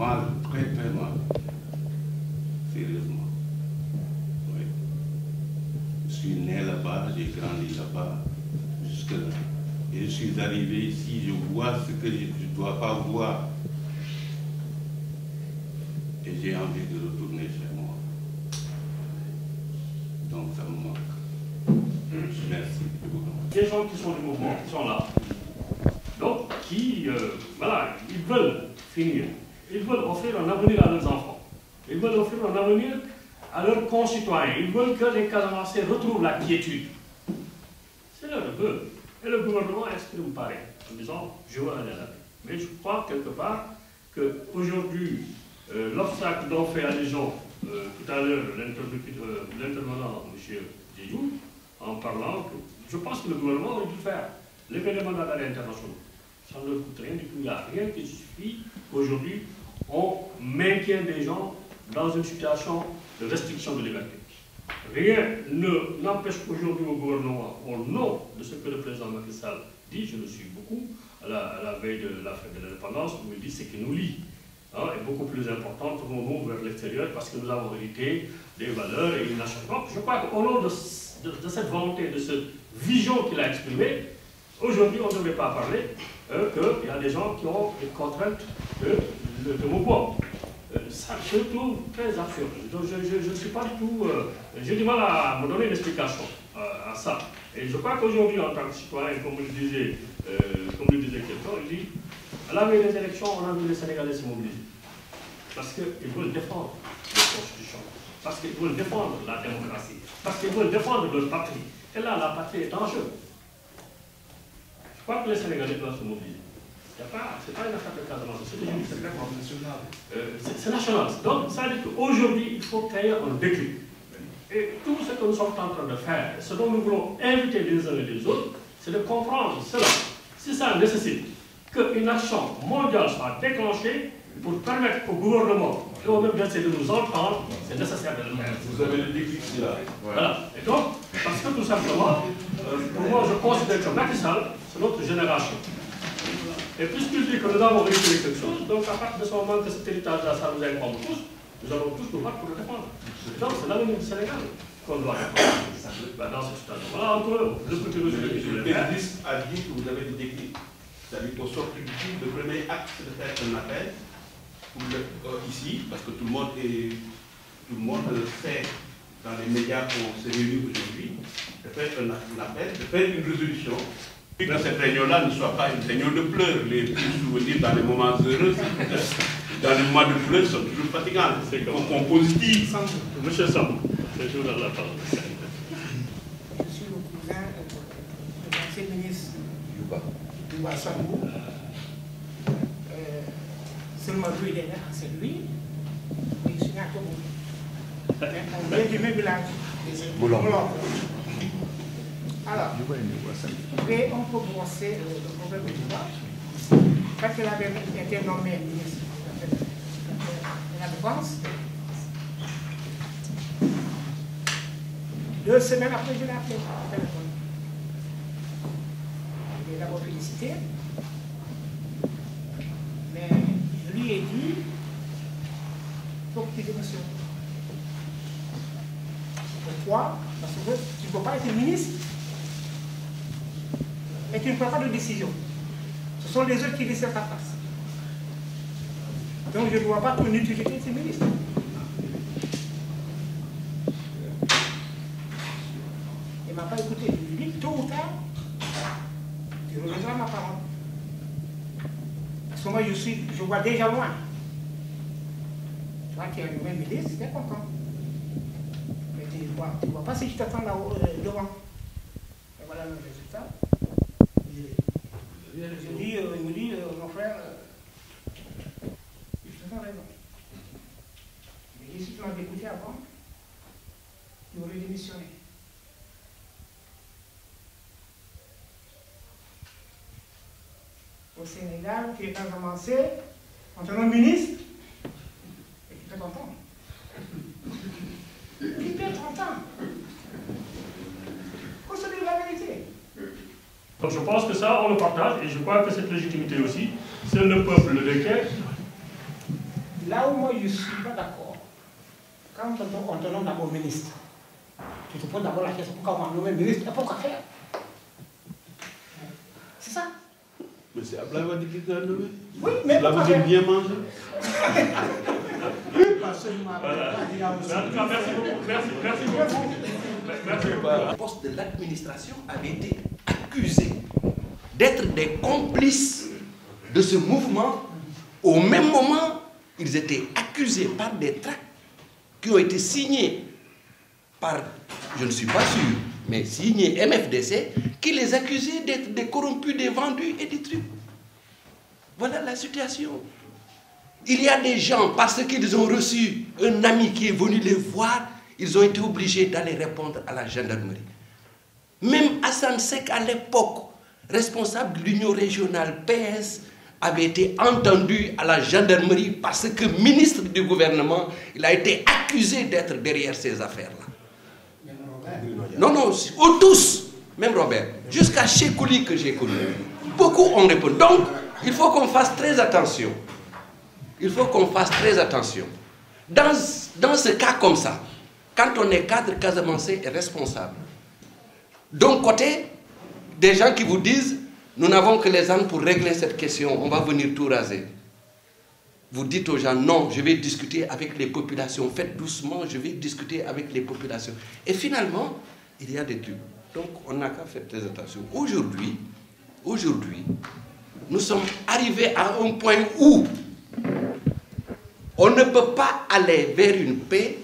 mal, très très mal. Sérieusement. Oui. Je suis né là-bas, j'ai grandi là-bas, jusque-là. Et je suis arrivé ici, je vois ce que je ne dois pas voir. Et j'ai envie de retourner chez moi. Donc ça me manque. Merci beaucoup. Des gens qui sont du mouvement, qui sont là, donc qui, voilà, ils veulent finir. Ils veulent offrir un avenir à leurs enfants. Ils veulent offrir un avenir à leurs concitoyens. Ils veulent que les Casamançais retrouvent la quiétude. C'est leur vœu. Et le gouvernement exprime pareil, en disant, je veux aller là. Mais je crois quelque part qu'aujourd'hui, l'obstacle dont fait allusion tout à l'heure l'intervenant, M. Djidjou, en parlant, je pense que le gouvernement aurait dû faire lever les mandats d'arrêt internationaux. Ça ne leur coûte rien du tout. Il n'y a rien qui suffit qu'aujourd'hui, on maintient des gens dans une situation de restriction de liberté. Rien n'empêche aujourd'hui au gouvernement, au nom de ce que le président Macky Sall dit, je le suis beaucoup, à la veille de la fête de l'indépendance, où il dit ce qui nous lie, est beaucoup plus important, tournons-nous vers l'extérieur parce que nous avons hérité des valeurs et une nation. Donc je crois qu'au nom de cette volonté, de cette vision qu'il a exprimée, aujourd'hui on ne devrait pas parler qu'il y a des gens qui ont des contraintes de mouvement. Ça, je trouve très absurde. Donc, je ne suis pas du tout... j'ai du mal à me donner une explication à ça. Et je crois qu'aujourd'hui, en tant que citoyen, comme le disait quelqu'un, il dit, à la veille des élections, on a vu les Sénégalais se mobiliser. Parce qu'ils veulent défendre les constitutions. Parce qu'ils veulent défendre la démocratie. Parce qu'ils veulent défendre leur patrie. Et là, la patrie est en jeu. Je crois que les Sénégalais doivent se mobiliser. Ce n'est pas une affaire de Casamance, c'est national. C'est national. Donc, ça veut dire qu'aujourd'hui, il faut créer un déclic. Et tout ce que nous sommes en train de faire, ce dont nous voulons inviter les uns et les autres, c'est de comprendre cela. Si ça nécessite qu'une action mondiale soit déclenchée pour permettre au gouvernement et au même d'essayer de nous entendre, c'est nécessaire de le faire. Vous avez le déclic là. Voilà. Et donc, parce que tout simplement, pour moi, je considère que Macky Sall, c'est notre génération. Et puisqu'il dit que nous avons réussi quelque chose, donc à partir de ce moment que cet héritage-là, ça nous incombe tous, nous allons tous nous battre pour le défendre. Donc c'est l'avenir du Sénégal qu'on doit défendre. Dans cette situation. Voilà, entre le petit résumé que je voulais faire. Le ministre a dit que vous avez des déclics. C'est-à-dire qu'au sortir du film, le premier acte, c'est de faire un appel ici, parce que tout le monde sait dans les médias qu'on s'est réunis aujourd'hui, de faire un appel, de faire une résolution. Que cette réunion-là ne soit pas une réunion de pleurs. Les souvenirs dans les moments heureux, dans les moments de pleurs sont toujours fatigants. C'est comme positif. Monsieur Sam, c'est toujours dans la parole. Je suis le cousin de l'ancien ministre Youba Sambou. Seulement lui, il est là, c'est lui. Et je suis né à Togo. On vient du même village. Boulon. Alors, et on peut brosser le problème de Touba. Quand il avait été nommé ministre de la Défense, 2 semaines après, je l'ai appelé au téléphone. Je l'ai d'abord félicité, mais je lui ai dit, il faut que tu démissionnes. Pourquoi? Parce que tu ne peux pas être ministre et tu ne prends pas de décision. Ce sont les autres qui décident à ta place. Donc je ne vois pas ton utilité de ces ministres. Il ne m'a pas écouté. Je lui dis, tôt ou tard, tu reviendras ma parole. Parce que moi, je vois déjà loin. Tu vois qu'il y a un nouvel ministre, tu es content. Mais tu ne vois pas si tu t'attends là-haut devant. Et voilà le résultat. Il me dit, mon frère, il te fait raison. Il me dit, si tu m'avais écouté avant, tu aurais démissionné. Au Sénégal, tu es pas avancé, on te nomme ministre, et tu peux t'entendre. Qui peut t'entendre? Faut se dire la vérité. Donc je pense que ça, on le partage, et je crois que cette légitimité aussi, c'est le peuple de Quai Là où moi je ne suis pas d'accord, quand on te nomme d'abord ministre, tu te poses d'abord la question pourquoi on nomme ministre et pourquoi faire? C'est ça. Mais c'est Ablaye Wade qui t'a nommé. Oui, mais là vous aimez bien manger. Merci beaucoup. Merci beaucoup. Le poste de l'administration avait été accusé d'être des complices de ce mouvement. Au même moment, ils étaient accusés par des tracts qui ont été signés par, je ne suis pas sûr, mais signés MFDC, qui les accusaient d'être des corrompus, des vendus et des trucs. Voilà la situation. Il y a des gens, parce qu'ils ont reçu un ami qui est venu les voir, ils ont été obligés d'aller répondre à la gendarmerie. Même Hassan Sek, à l'époque, responsable de l'Union régionale PS, avait été entendu à la gendarmerie parce que ministre du gouvernement, il a été accusé d'être derrière ces affaires-là. Non, non, tous, même Robert, jusqu'à Chekouli que j'ai connu. Beaucoup ont répondu. Donc, il faut qu'on fasse très attention. Il faut qu'on fasse très attention. Dans ce cas comme ça, quand on est cadre casamançais et responsable, d'un côté, des gens qui vous disent nous n'avons que les ânes pour régler cette question, on va venir tout raser. Vous dites aux gens non, je vais discuter avec les populations, faites doucement, je vais discuter avec les populations. Et finalement, il y a des trucs. Donc on n'a qu'à faire très attention. Aujourd'hui, nous sommes arrivés à un point où on ne peut pas aller vers une paix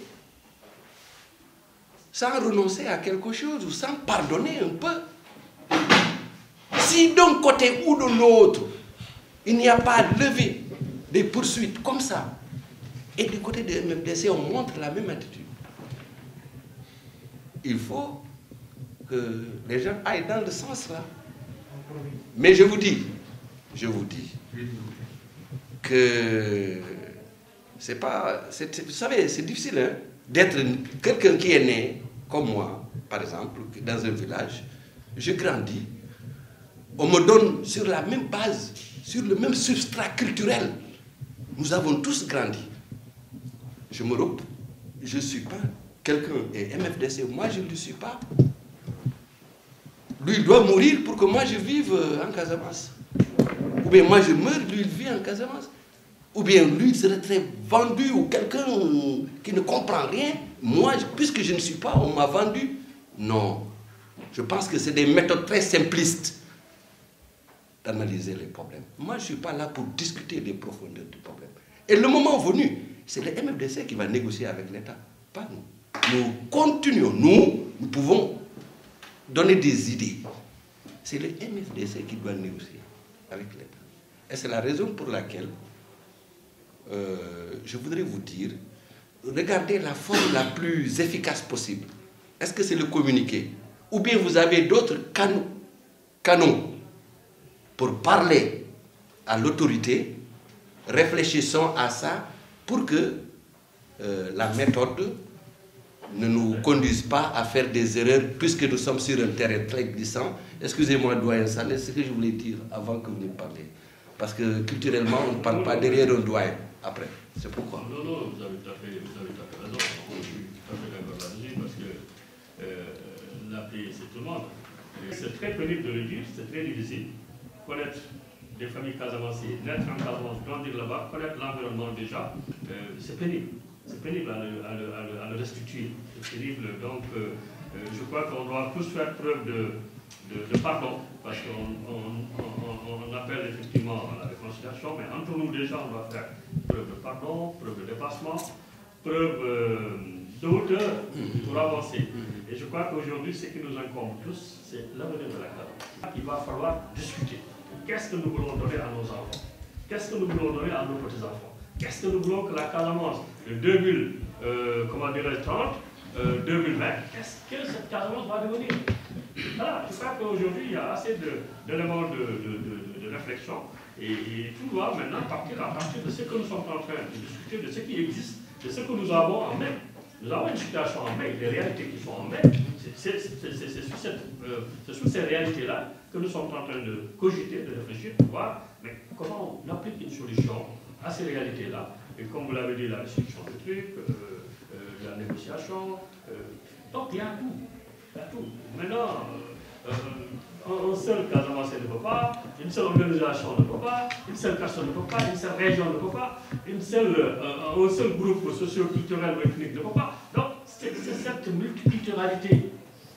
sans renoncer à quelque chose ou sans pardonner un peu. Si d'un côté ou de l'autre, il n'y a pas levé des poursuites comme ça, et du côté de MFDC, on montre la même attitude, il faut que les gens aillent dans le sens là. Mais je vous dis que c'est pas... Vous savez, c'est difficile hein, d'être quelqu'un qui est né, comme moi, par exemple, dans un village, je grandis, on me donne sur la même base, sur le même substrat culturel. Nous avons tous grandi. Je ne suis pas quelqu'un, et MFDC, moi je ne le suis pas. Lui, il doit mourir pour que moi je vive en Casamance. Ou bien moi je meurs, lui il vit en Casamance. Ou bien lui il serait très vendu, ou quelqu'un qui ne comprend rien. Moi, puisque je ne suis pas, on m'a vendu. Non. Je pense que c'est des méthodes très simplistes d'analyser les problèmes. Moi, je ne suis pas là pour discuter des profondeurs du problème. Et le moment venu, c'est le MFDC qui va négocier avec l'État, pas nous. Nous continuons, nous pouvons donner des idées. C'est le MFDC qui doit négocier avec l'État. Et c'est la raison pour laquelle je voudrais vous dire, regardez la forme la plus efficace possible. Est-ce que c'est le communiqué? Ou bien vous avez d'autres canaux pour parler à l'autorité? Réfléchissons à ça pour que la méthode ne nous conduise pas à faire des erreurs puisque nous sommes sur un terrain très glissant. Excusez-moi, doyen Sané, c'est ce que je voulais dire avant que vous ne parliez. Parce que culturellement, on ne parle pas derrière un doyen après. C'est pourquoi. Non, vous avez tout à fait raison. Je suis tout à fait d'accord là-dessus parce que la paix, c'est tout le monde. C'est très pénible de le dire, c'est très difficile. Connaître des familles casamancées, naître en Casamance, grandir là-bas, connaître l'environnement déjà, c'est pénible. C'est pénible à le restituer. C'est pénible. Donc, je crois qu'on doit tous faire preuve de pardon, parce qu'on appelle effectivement à la réconciliation, mais entre nous déjà, on doit faire preuve de pardon, preuve de dépassement, preuve de hauteur pour avancer. Et je crois qu'aujourd'hui, ce qui nous incombe tous, c'est l'avenir de la Casamance. Il va falloir discuter. Qu'est-ce que nous voulons donner à nos enfants? Qu'est-ce que nous voulons donner à nos petits-enfants? Qu'est-ce que nous voulons que la Casamance de 2030, 2020, qu'est-ce que cette Casamance va devenir? Voilà, je crois qu'aujourd'hui, il y a assez d'éléments de réflexion et tout doit maintenant partir à partir de ce que nous sommes en train de discuter, de ce qui existe, de ce que nous avons en main. Nous avons une situation en main, des réalités qui sont en main. C'est sous ces réalités-là que nous sommes en train de cogiter, de réfléchir, pour voir mais comment on applique une solution à ces réalités-là Et comme vous l'avez dit, la restriction de trucs, la négociation. Donc il y a tout. Il y a tout. Maintenant, un seul Casamance ne peut pas, une seule organisation ne peut pas, une seule personne ne peut pas, une seule région ne peut pas, un seul groupe socio-culturel ou ethnique ne peut pas. Donc c'est cette multiculturalité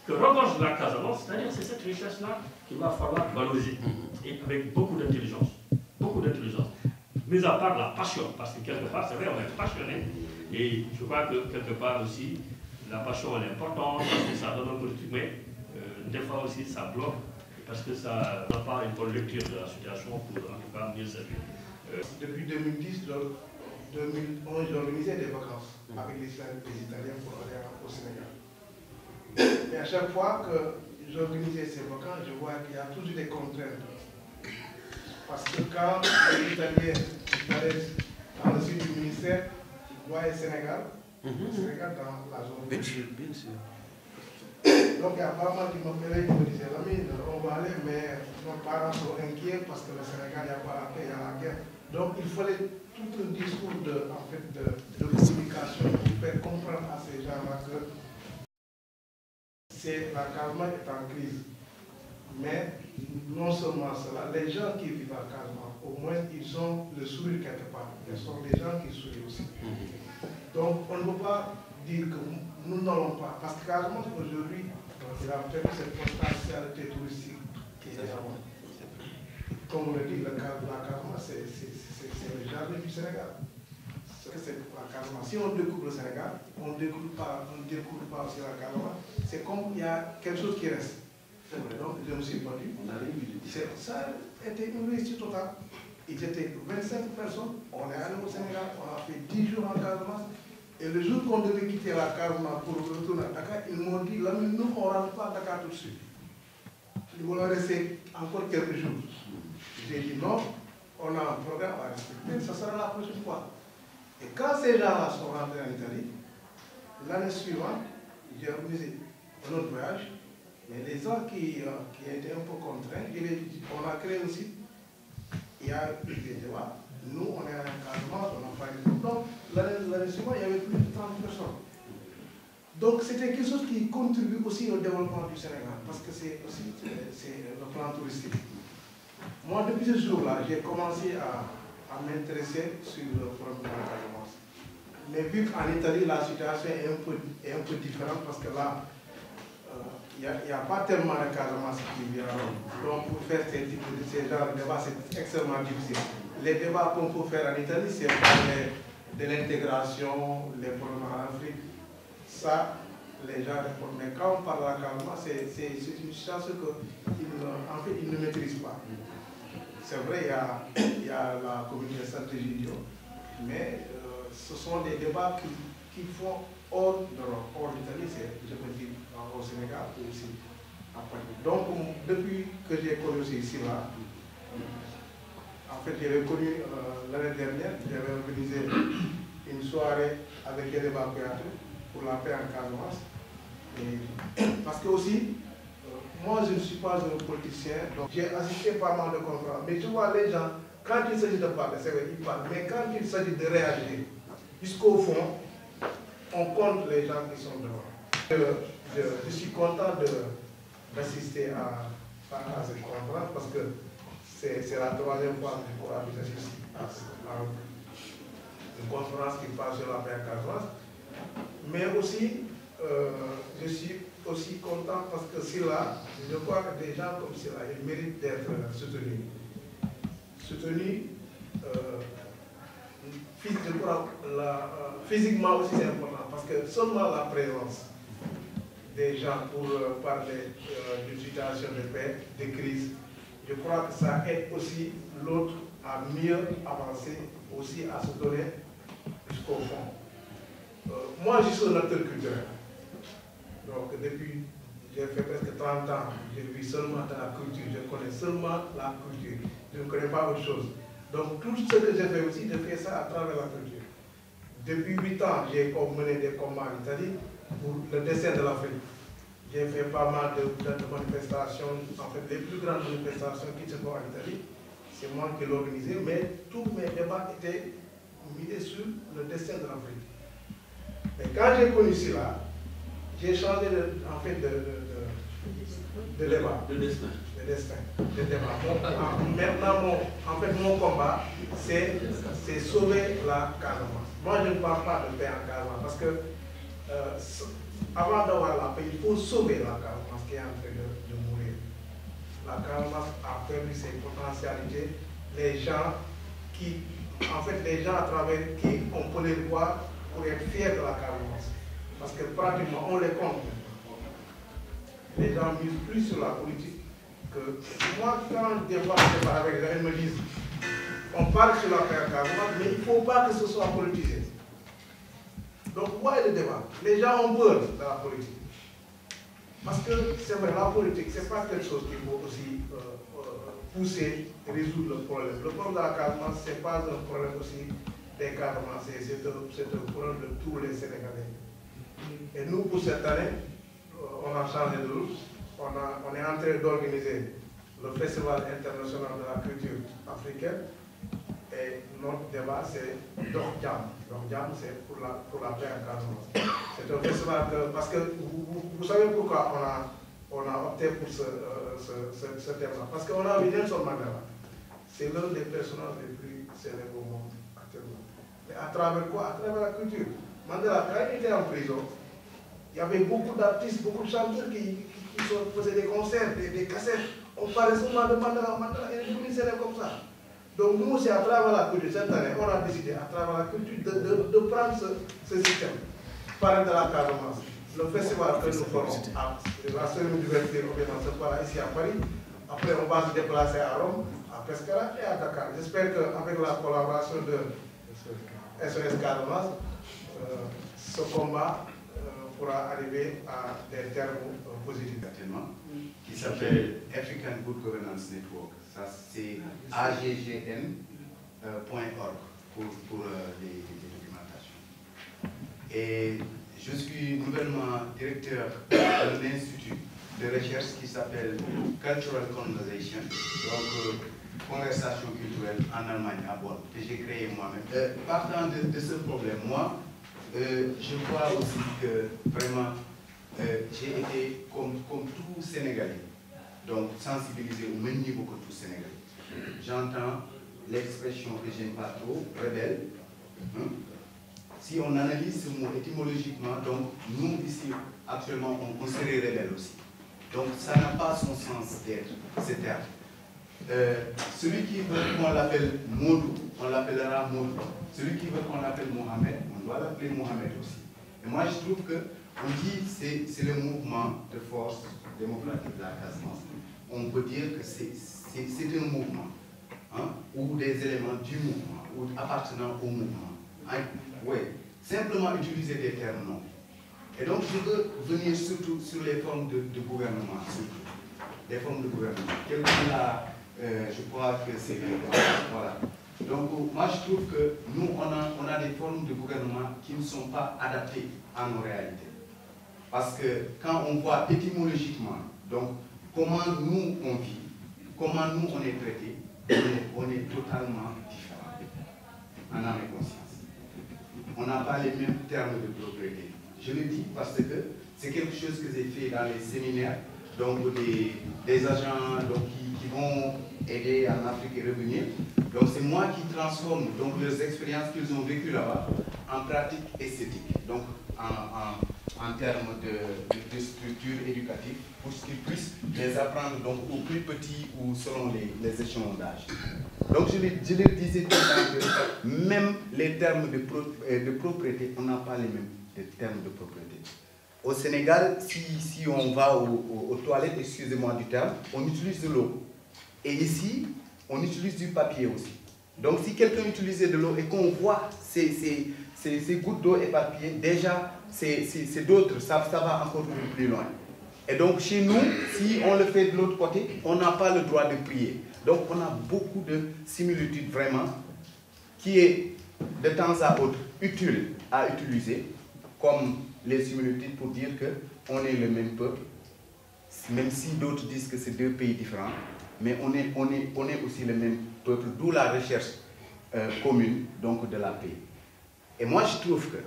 que regorge la Casamance, c'est-à-dire c'est cette richesse-là qu'il va falloir valoriser, et avec beaucoup d'intelligence. Beaucoup d'intelligence. Mis à part la passion, parce que quelque part, c'est vrai, on est passionné, et je crois que quelque part aussi, la passion elle est importante, parce que ça donne un politique, mais des fois aussi ça bloque, parce que ça n'a pas une bonne lecture de la situation pour en tout cas mieux servir. Depuis 2010, 2011, j'organisais des vacances avec les Italiens pour aller au Sénégal. Et à chaque fois que j'organisais ces vacances, je vois qu'il y a toujours des contraintes. Parce que quand les Italiens apparaissent dans le sud du ministère, ils voient le Sénégal, dans la zone. Bien sûr, bien sûr. Donc il y a pas mal qui m'appelaient, qui me disaient, l'ami, on va aller, mais nos parents sont inquiets parce que le Sénégal, il n'y a pas la paix, il y a la guerre. Donc il fallait tout un discours de communication pour faire comprendre à ces gens-là que la Casamance est en crise. Mais non seulement cela, les gens qui vivent à Casamance, au moins ils ont le sourire quelque part. Ce sont des gens qui sourient aussi. Donc on ne peut pas dire que nous n'allons pas. Parce que Casamance aujourd'hui, il a perdu cette potentialité touristique qui est avant. Comme on le dit, la Casamance, c'est le jardin du Sénégal. La Casamance. Si on découvre le Sénégal, on ne découvre pas aussi la Casamance. C'est comme il y a quelque chose qui reste. Donc, je me suis battu. Ça a été une réussite totale. Ils étaient 25 personnes. On est allé au Sénégal, on a fait 10 jours en Casamance. Et le jour qu'on devait quitter la Casamance pour retourner à Dakar, ils m'ont dit, là, nous, on ne rentre pas à Dakar tout de suite. Ils vont rester encore quelques jours. J'ai dit non, on a un programme à respecter, ça sera la prochaine fois. Et quand ces gens-là sont rentrés en Italie, l'année suivante, j'ai organisé un autre voyage. Mais les gens qui étaient un peu contraints, on a créé un site, il y a eu des débats. Nous, on est en Casamance, on n'a pas eu de problème. L'année suivante, il y avait plus de 30 personnes. Donc c'était quelque chose qui contribue aussi au développement du Sénégal, parce que c'est aussi le plan touristique. Moi, depuis ce jour-là, j'ai commencé à m'intéresser sur le problème de la Casamance. Mais vu qu'en Italie, la situation est un peu différente, parce que là, il n'y a pas tellement de Casamance qui vient. Donc pour faire ces genres de débats, c'est extrêmement difficile. Les débats qu'on peut faire en Italie, c'est parler de l'intégration, les problèmes en Afrique. Ça, les gens répondent. Mais quand on parle de la Casamance, c'est une situation qu'ils ne maîtrisent pas. C'est vrai, il y a la communauté stratégique, mais ce sont des débats qui font hors d'Europe, hors d'Italie, je peux dire, au Sénégal et aussi à Paris. Donc, depuis que j'ai connu ici-là, en fait, j'avais connu l'année dernière, j'avais organisé une soirée avec des évacuateurs pour la paix en Casamance. Parce que aussi, moi je ne suis pas un politicien, donc j'ai assisté pas mal de conférences. Mais je vois les gens, quand il s'agit de parler, c'est vrai, ils parlent, mais quand il s'agit de réagir, jusqu'au fond, on compte les gens qui sont devant. Je suis content d'assister à cette conférence parce que c'est la troisième fois que je pourrais assister à une conférence qui parle sur la paix en Casamance. Mais aussi, je suis aussi content parce que là, je crois que des gens comme cela, ils méritent d'être soutenus. Soutenus, je crois, physiquement aussi c'est important parce que seulement la présence des gens pour parler d'une situation de paix, de crise, je crois que ça aide aussi l'autre à mieux avancer, aussi à se donner jusqu'au fond. Moi, je suis un acteur culturel. Donc, depuis, j'ai fait presque 30 ans, je vis seulement dans la culture, je connais seulement la culture, je ne connais pas autre chose. Donc, tout ce que j'ai fait aussi, j'ai fait ça à travers la culture. Depuis 8 ans, j'ai mené des combats en Italie pour le dessin de l'Afrique. J'ai fait pas mal de manifestations, en fait, les plus grandes manifestations qui se font en Italie, c'est moi qui l'ai organisé, mais tous mes débats étaient misé sur le destin de l'Afrique. Mais quand j'ai connu cela, j'ai changé en fait de débat. Le destin. De destin, de débat. Maintenant, mon combat, c'est sauver la Casamance. Moi, je ne parle pas de paix en Casamance parce que avant d'avoir la paix, il faut sauver la Casamance qui est en train de mourir. La Casamance a perdu ses potentialités. Les gens à travers qui on peut les voir pour être fiers de la Casamance. Parce que pratiquement, on les compte. Les gens ne misent plus sur la politique que moi, quand des fois je parle avec les gens, ils me disent on parle sur la paix en Casamance, mais il ne faut pas que ce soit politisé. Donc, où est le débat? Les gens ont peur de la politique. Parce que c'est vrai, la politique, ce n'est pas quelque chose qu'il faut aussi pousser et résoudre le problème. Le problème de la Casamance, ce n'est pas un problème aussi des Casamancés, c'est un problème de tous les Sénégalais. Et nous, pour cette année, on a changé de route. On est en train d'organiser le Festival international de la culture africaine. Et notre débat, c'est Dorjam. Dorjam, c'est pour la paix en Casamance. C'est un festival parce que vous savez pourquoi on a opté pour ce thème-là. Parce qu'on a vu Nelson Mandela. C'est l'un des personnages les plus célèbres au monde actuellement. Et à travers quoi? À travers la culture. Mandela, quand il était en prison, il y avait beaucoup d'artistes, beaucoup de chanteurs qui faisaient des concerts, des cassettes. On parlait souvent de Mandela. Mandela est devenu célèbre comme ça. Donc nous aussi, à travers la culture, cette année, on a décidé, à travers la culture, de prendre ce système. Parler de la Casamance. Le festival que nous ferons, la cérémonie d'ouverture, se fera ici à Paris. Après, on va se déplacer à Rome, à Pescara et à Dakar. J'espère qu'avec la collaboration de SOS Casamance, ce combat pourra arriver à des termes positifs. Qui s'appelle African Good Governance Network. Ça, c'est aggn.org pour les documentations. Et je suis nouvellement directeur d'un institut de recherche qui s'appelle Cultural Conversation, donc conversation culturelle en Allemagne, à Bonn, que j'ai créé moi-même. Partant de ce problème, moi, je vois aussi que vraiment, j'ai été comme tout Sénégalais, donc sensibilisé au même niveau que tout Sénégalais. J'entends l'expression que j'aime pas trop, rebelle. Si on analyse ce mot étymologiquement, donc nous ici actuellement on serait rebelle aussi. Donc ça n'a pas son sens d'être, ce terme. Celui qui veut qu'on l'appelle Modou, on l'appellera Modou. Celui qui veut qu'on l'appelle Mohamed, on doit l'appeler Mohamed aussi. Et moi je trouve que on dit que c'est le mouvement de force démocratique de la Casamance. On peut dire que c'est un mouvement, hein, ou des éléments du mouvement, ou appartenant au mouvement. Hein, oui, simplement utiliser des termes non. Et donc je veux venir surtout sur les formes de gouvernement, surtout. Les formes de gouvernement. Quelqu'un là, je crois que c'est... Voilà. Donc moi je trouve que nous, on a des formes de gouvernement qui ne sont pas adaptées à nos réalités. Parce que quand on voit étymologiquement, donc comment nous on vit, comment nous on est traités, on est totalement différents. En âme et conscience. On n'a pas les mêmes termes de propriété. Je le dis parce que c'est quelque chose que j'ai fait dans les séminaires, donc des agents donc, qui vont aider en Afrique et revenir. Donc c'est moi qui transforme donc, leurs expériences qu'ils ont vécues là-bas en pratique esthétique, donc en termes de structure éducative, pour qu'ils puissent les apprendre donc, aux plus petits ou selon les échelons d'âge. Donc je leur disais tout le temps que même les termes de propriété, on n'a pas les mêmes termes de propriété. Au Sénégal, si on va aux toilettes, excusez-moi du terme, on utilise de l'eau. Et ici, on utilise du papier aussi. Donc si quelqu'un utilisait de l'eau et qu'on voit ces gouttes d'eau éparpillées, déjà, c'est d'autres, ça va encore plus loin. Et donc chez nous, si on le fait de l'autre côté, on n'a pas le droit de prier. Donc on a beaucoup de similitudes vraiment, qui est de temps à autre utile à utiliser, comme les similitudes pour dire qu'on est le même peuple, même si d'autres disent que c'est deux pays différents, mais on est aussi le même peuple, d'où la recherche commune donc, de la paix. Et moi, je trouve que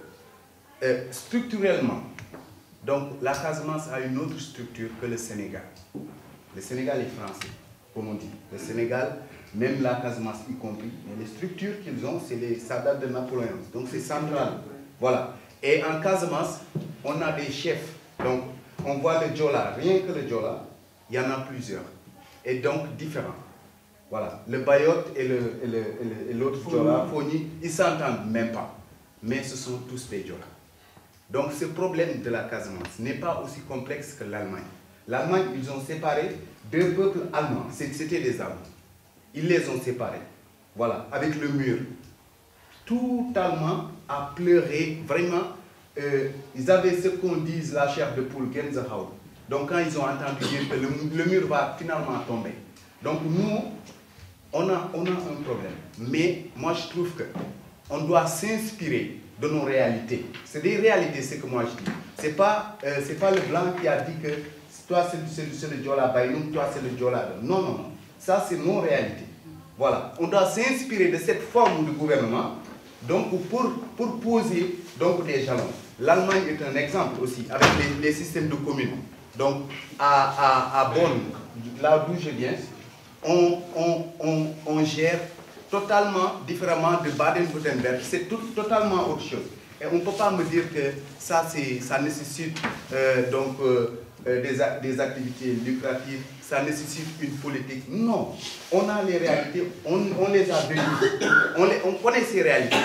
structurellement, donc, la Casamance a une autre structure que le Sénégal. Le Sénégal est français, comme on dit. Le Sénégal, même la Casamance y compris, mais les structures qu'ils ont, c'est les soldats de Napoléon. Donc, c'est central. Voilà. Et en Casamance, on a des chefs. Donc, on voit le Djola, rien que le Djola, il y en a plusieurs. Et donc, différents. Voilà. Le Bayot et l'autre Djola, Fogni, ils ne s'entendent même pas. Mais ce sont tous des Djola. Donc, ce problème de la Casamance n'est pas aussi complexe que l'Allemagne. L'Allemagne, ils ont séparé deux peuples allemands. C'était les Allemands. Ils les ont séparés. Voilà, avec le mur. Tout Allemand a pleuré, vraiment. Ils avaient ce qu'on dit la chair de poule, Gänsehaut. Donc, quand ils ont entendu dire que le mur va finalement tomber. Donc, nous, on a un problème. Mais moi, je trouve qu'on doit s'inspirer de nos réalités. C'est des réalités, c'est ce que moi je dis. C'est pas le blanc qui a dit que toi c'est le Djola Bayoum, toi c'est le Djola. Non, non, non. Ça c'est nos réalités. Voilà. On doit s'inspirer de cette forme de gouvernement donc, pour poser donc, des jalons. L'Allemagne est un exemple aussi avec les systèmes de communes. Donc à Bonn, là d'où je viens, on gère totalement différemment de Baden-Württemberg. C'est totalement autre chose. Et on ne peut pas me dire que ça nécessite des activités lucratives, ça nécessite une politique. Non, on a les réalités, on les a vécues, on connaît ces réalités.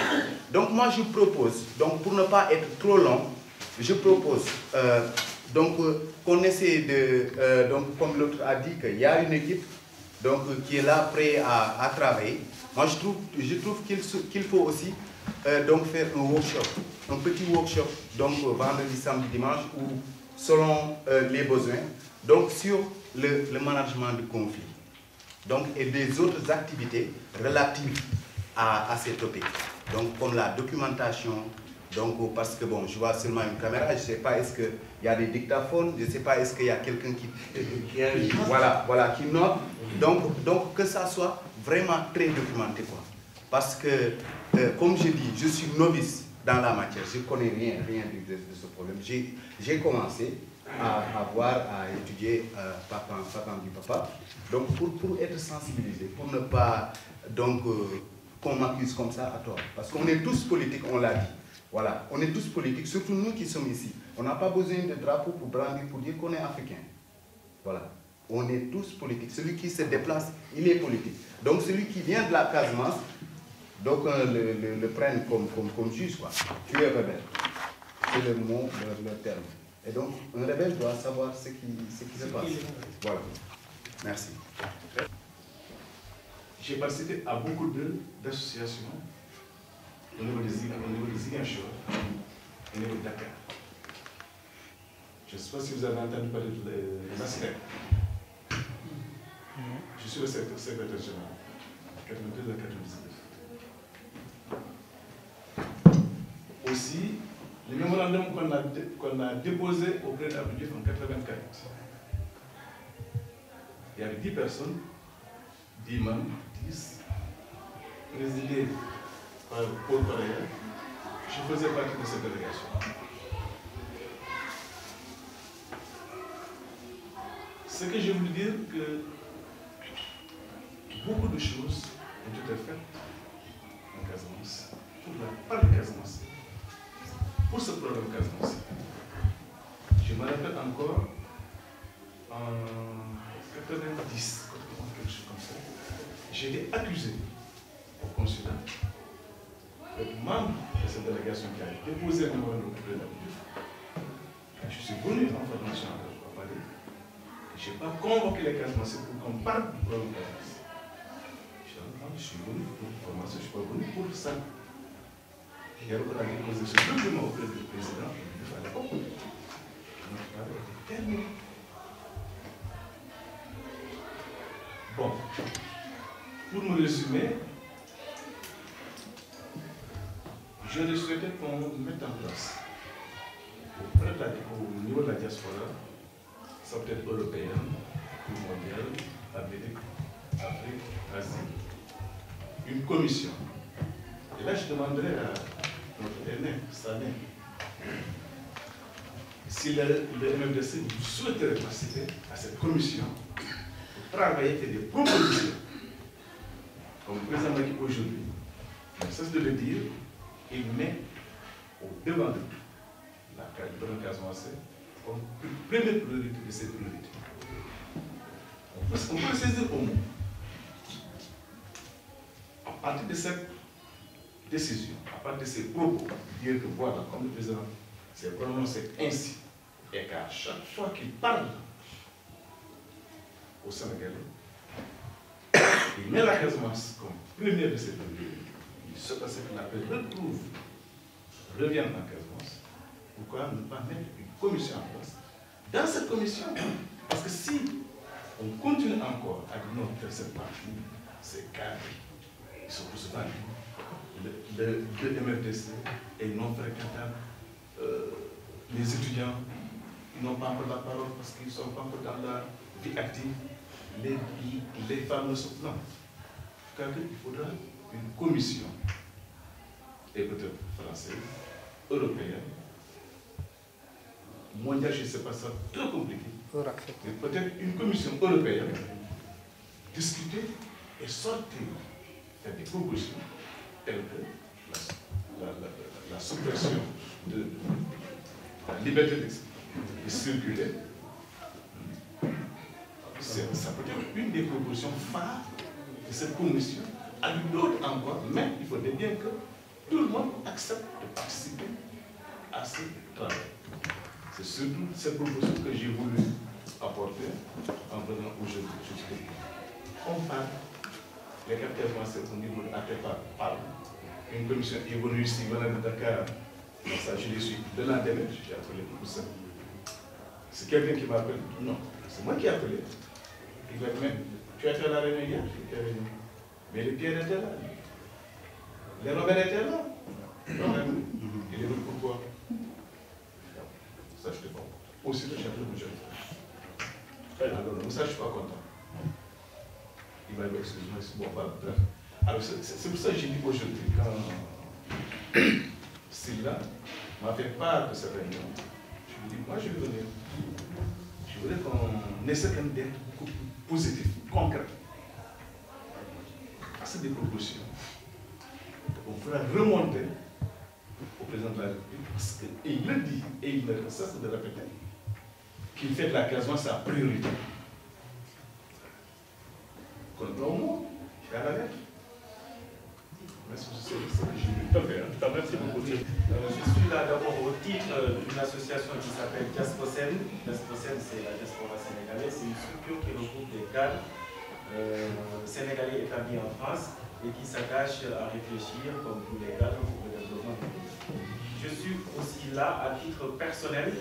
Donc moi je propose, donc pour ne pas être trop long, je propose qu'on essaie de, donc comme l'autre a dit, qu'il y a une équipe donc, qui est là prêt à travailler. Moi je trouve qu'il faut aussi donc faire un workshop, un petit workshop, donc vendredi, samedi, dimanche, ou selon les besoins, donc sur le management du conflit, donc et des autres activités relatives à ces topics, donc comme la documentation, donc parce que bon, je vois seulement une caméra, je ne sais pas est-ce qu'il y a des dictaphones, je ne sais pas est-ce qu'il y a quelqu'un qui qui note, donc que ça soit vraiment très documenté quoi, parce que comme je dis, je suis novice dans la matière, je ne connais rien de ce problème. J'ai commencé à voir, à étudier Papa du Papa, donc pour être sensibilisé, pour ne pas donc qu'on m'accuse comme ça à tort. Parce qu'on est tous politiques, on l'a dit. Voilà, on est tous politiques, surtout nous qui sommes ici. On n'a pas besoin de drapeau pour brandir, pour dire qu'on est africain. Voilà, on est tous politiques. Celui qui se déplace, il est politique. Donc celui qui vient de la Casamance, donc le prennent comme juge, quoi. Tu es rebelle. C'est le mot, le terme. Et donc, un rebelle doit savoir ce qui se passe. Voilà. Merci. J'ai participé à beaucoup d'associations au niveau des Ziguinchor, au niveau de Dakar. Je ne sais pas si vous avez entendu parler de l'ASREP. Je suis le secrétaire général, 82 à 99. Aussi, le mémorandum qu'on a déposé auprès d'Abdou en 84. Il y avait 10 personnes, 10 membres, 10, présidés par Paul Correa. Je faisais partie de cette délégation. Ce que je veux dire, que beaucoup de choses ont été faites en Casamance, par le Casamance, pour ce problème Casamance. Je me rappelle encore, en 90, quelque chose comme ça, j'ai été accusé au consulat, le membre de cette délégation qui a déposé un mémorandum auprès de la je suis venu en formation à Paris. Je n'ai pas convoqué les Casamanciens pour qu'on parle du problème Casamance. Je suis venu pour une formation, je ne suis pas venu pour ça. Il y a déposé ce document auprès du président, il fallait pas. Notre travail était terminé. Bon, pour me résumer, je souhaitais qu'on mette en place, au niveau de la diaspora, ça peut être européenne, ou mondiale, Amérique, Afrique, Asie, une commission là, je demanderai à notre aîné, Sané, si le MFDC souhaiterait participer à cette commission pour travailler, faire des propositions, comme le président Macky aujourd'hui, ne cesse de le dire, il met au devant de tout la Casamance comme première priorité de ses priorités. On peut le saisir au mot. À partir de cette décision, à partir de ces propos, dire que voilà, comme le président s'est prononcé ainsi, et qu'à chaque fois qu'il parle au Sénégalais, il met la Casamance comme première de ses priorités. Il souhaite à ce que la paix revienne en Casamance. Pourquoi ne pas mettre une commission en place? Dans cette commission, parce que si on continue encore à dire non, cette partie, c'est cadre, ils sont tous vendus. Le MFDC est non fréquentable. Les étudiants, ils n'ont pas encore la parole parce qu'ils ne sont pas encore dans la vie active. Les femmes ne sont pas. Il faudra une commission, et peut-être française, européenne, mondiale, je ne sais pas, ça trop compliqué. Mais peut-être une commission européenne, discuter et sortir, faire des propositions telles que la suppression de la liberté de circuler. Ça peut être une des propositions phares de cette commission, avec d'autres encore, mais il faudrait bien que tout le monde accepte de participer à ce travail. C'est surtout cette proposition que j'ai voulu apporter en venant aujourd'hui. On parle, les capteurs français au niveau de l'ATEPA parlent. Une commission est venue ici, venant de Dakar, ça je les suis, de l'Antémètre, j'ai appelé pour ça. C'est quelqu'un qui m'appelle? Non, c'est moi qui ai appelé. Il va dire, tu as fait la réunion hier? Mais les pierres étaient là. Les rebelles étaient là. Non, il est venu pourquoi? Ça, je te comprends. Aussi, le chef de budget. Alors, ça, je ne suis pas content. Il m'a dit, excuse-moi, c'est bon, pas bref. Alors, c'est pour ça que j'ai dit aujourd'hui, quand Sylvain m'a fait part de cette réunion, je lui ai dit, moi, je vais venir. Je voudrais qu'on essaie d'être beaucoup plus positif, concret. C'est des propositions. On fera remonter au président de la République, parce qu'il le dit, et il ne cesse de répéter, qu'il fait de la Casamance sa priorité. Contrairement, il y a la lettre. Merci beaucoup. Je suis là d'abord au titre d'une association qui s'appelle Diaspocène. Diaspocène, c'est la diaspora sénégalaise. C'est une structure qui regroupe des cadres sénégalais établis en France et qui s'attachent à réfléchir, comme tous les cadres, pour le développement du pays. Je suis aussi là à titre personnel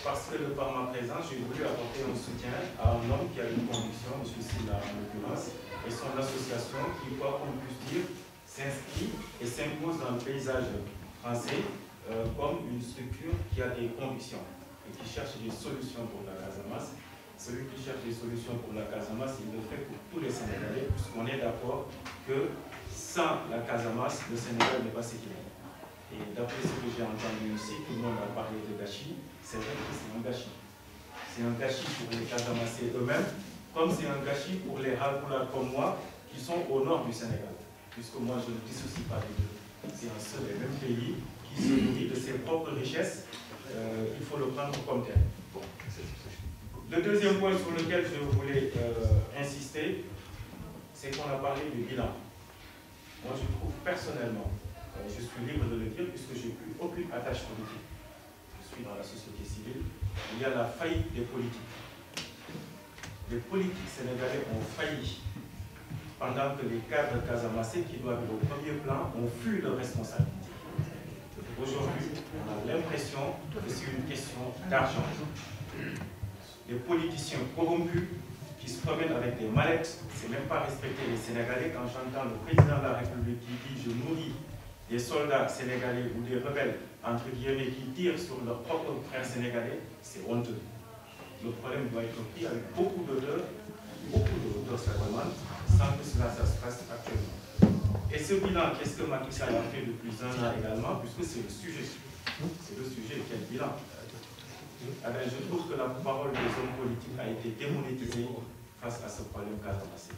parce que de par ma présence, j'ai voulu apporter un soutien à un homme qui a une conviction, M. Silla en l'occurrence, et son association qui, quoi qu'on puisse dire, s'inscrit et s'impose dans le paysage français comme une structure qui a des convictions et qui cherche des solutions pour la Casamance. Celui qui cherche des solutions pour la Casamance, il le fait pour tous les Sénégalais, puisqu'on est d'accord que sans la Casamance, le Sénégal n'est pas sécurisé. Et d'après ce que j'ai entendu ici, tout le monde a parlé de gâchis. C'est vrai que c'est un gâchis. C'est un gâchis pour les Casamassés eux-mêmes, comme c'est un gâchis pour les Halpulaar comme moi, qui sont au nord du Sénégal. Puisque moi, je ne dissocie pas les deux. C'est un seul et même pays qui se nourrit de ses propres richesses. Il faut le prendre comme tel. Bon. Le deuxième point sur lequel je voulais insister, c'est qu'on a parlé du bilan. Moi, je trouve personnellement, je suis libre de le dire puisque je n'ai plus aucune attache politique. Je suis dans la société civile. Il y a la faillite des politiques. Les politiques sénégalais ont failli pendant que les cadres casamassés qui doivent être au premier plan ont fui leurs responsabilités. Aujourd'hui, on a l'impression que c'est une question d'argent. Les politiciens corrompus qui se promènent avec des mallettes, c'est même pas respecter les Sénégalais. Quand j'entends le président de la République qui dit « je nourris des soldats sénégalais ou des rebelles » entre guillemets qui tirent sur leurs propres frères sénégalais, c'est honteux. Le problème doit être pris avec beaucoup d'odeur, ça demande, sans que cela se passe actuellement. Et ce bilan, qu'est-ce que Macky Sall a fait depuis 1 an également, puisque c'est le sujet. C'est le sujet, quel bilan. Je trouve que la parole des hommes politiques a été démonétisée face à ce problème casamance.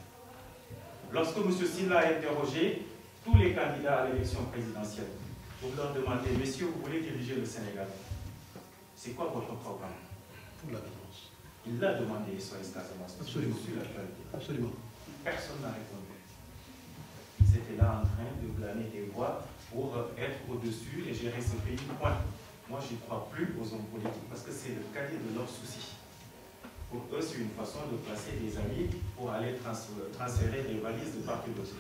Lorsque M. Sylla a interrogé tous les candidats à l'élection présidentielle, pour leur demander, messieurs, vous voulez diriger le Sénégal? C'est quoi votre programme? Il l'a demandé, SOS Casamance. Absolument. Absolument. Personne n'a répondu. Ils étaient là en train de glaner des voix pour être au-dessus et gérer ce pays. Point. Moi, je n'y crois plus aux hommes politiques parce que c'est le cadet de leurs soucis. Pour eux, c'est une façon de placer des amis pour aller transférer des valises de part et d'autre.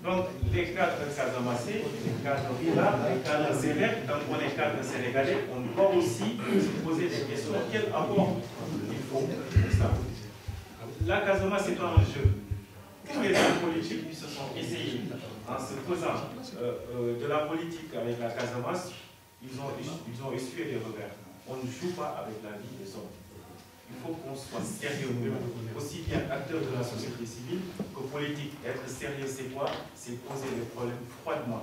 Donc, les cadres casamançais, les cadres là, les cadres sévères, tant qu'on est cadres sénégalais, on doit aussi se poser des questions. Quel apport il faut pour ça? La Casamance est pas un jeu. Tous les hommes politiques qui se sont essayés en se faisant de la politique avec la Casamance, ils ont essuyé des revers. On ne joue pas avec la vie des hommes. Il faut qu'on soit sérieux, aussi bien acteur de la société civile que politique. Être sérieux, c'est quoi? C'est poser les problèmes froidement.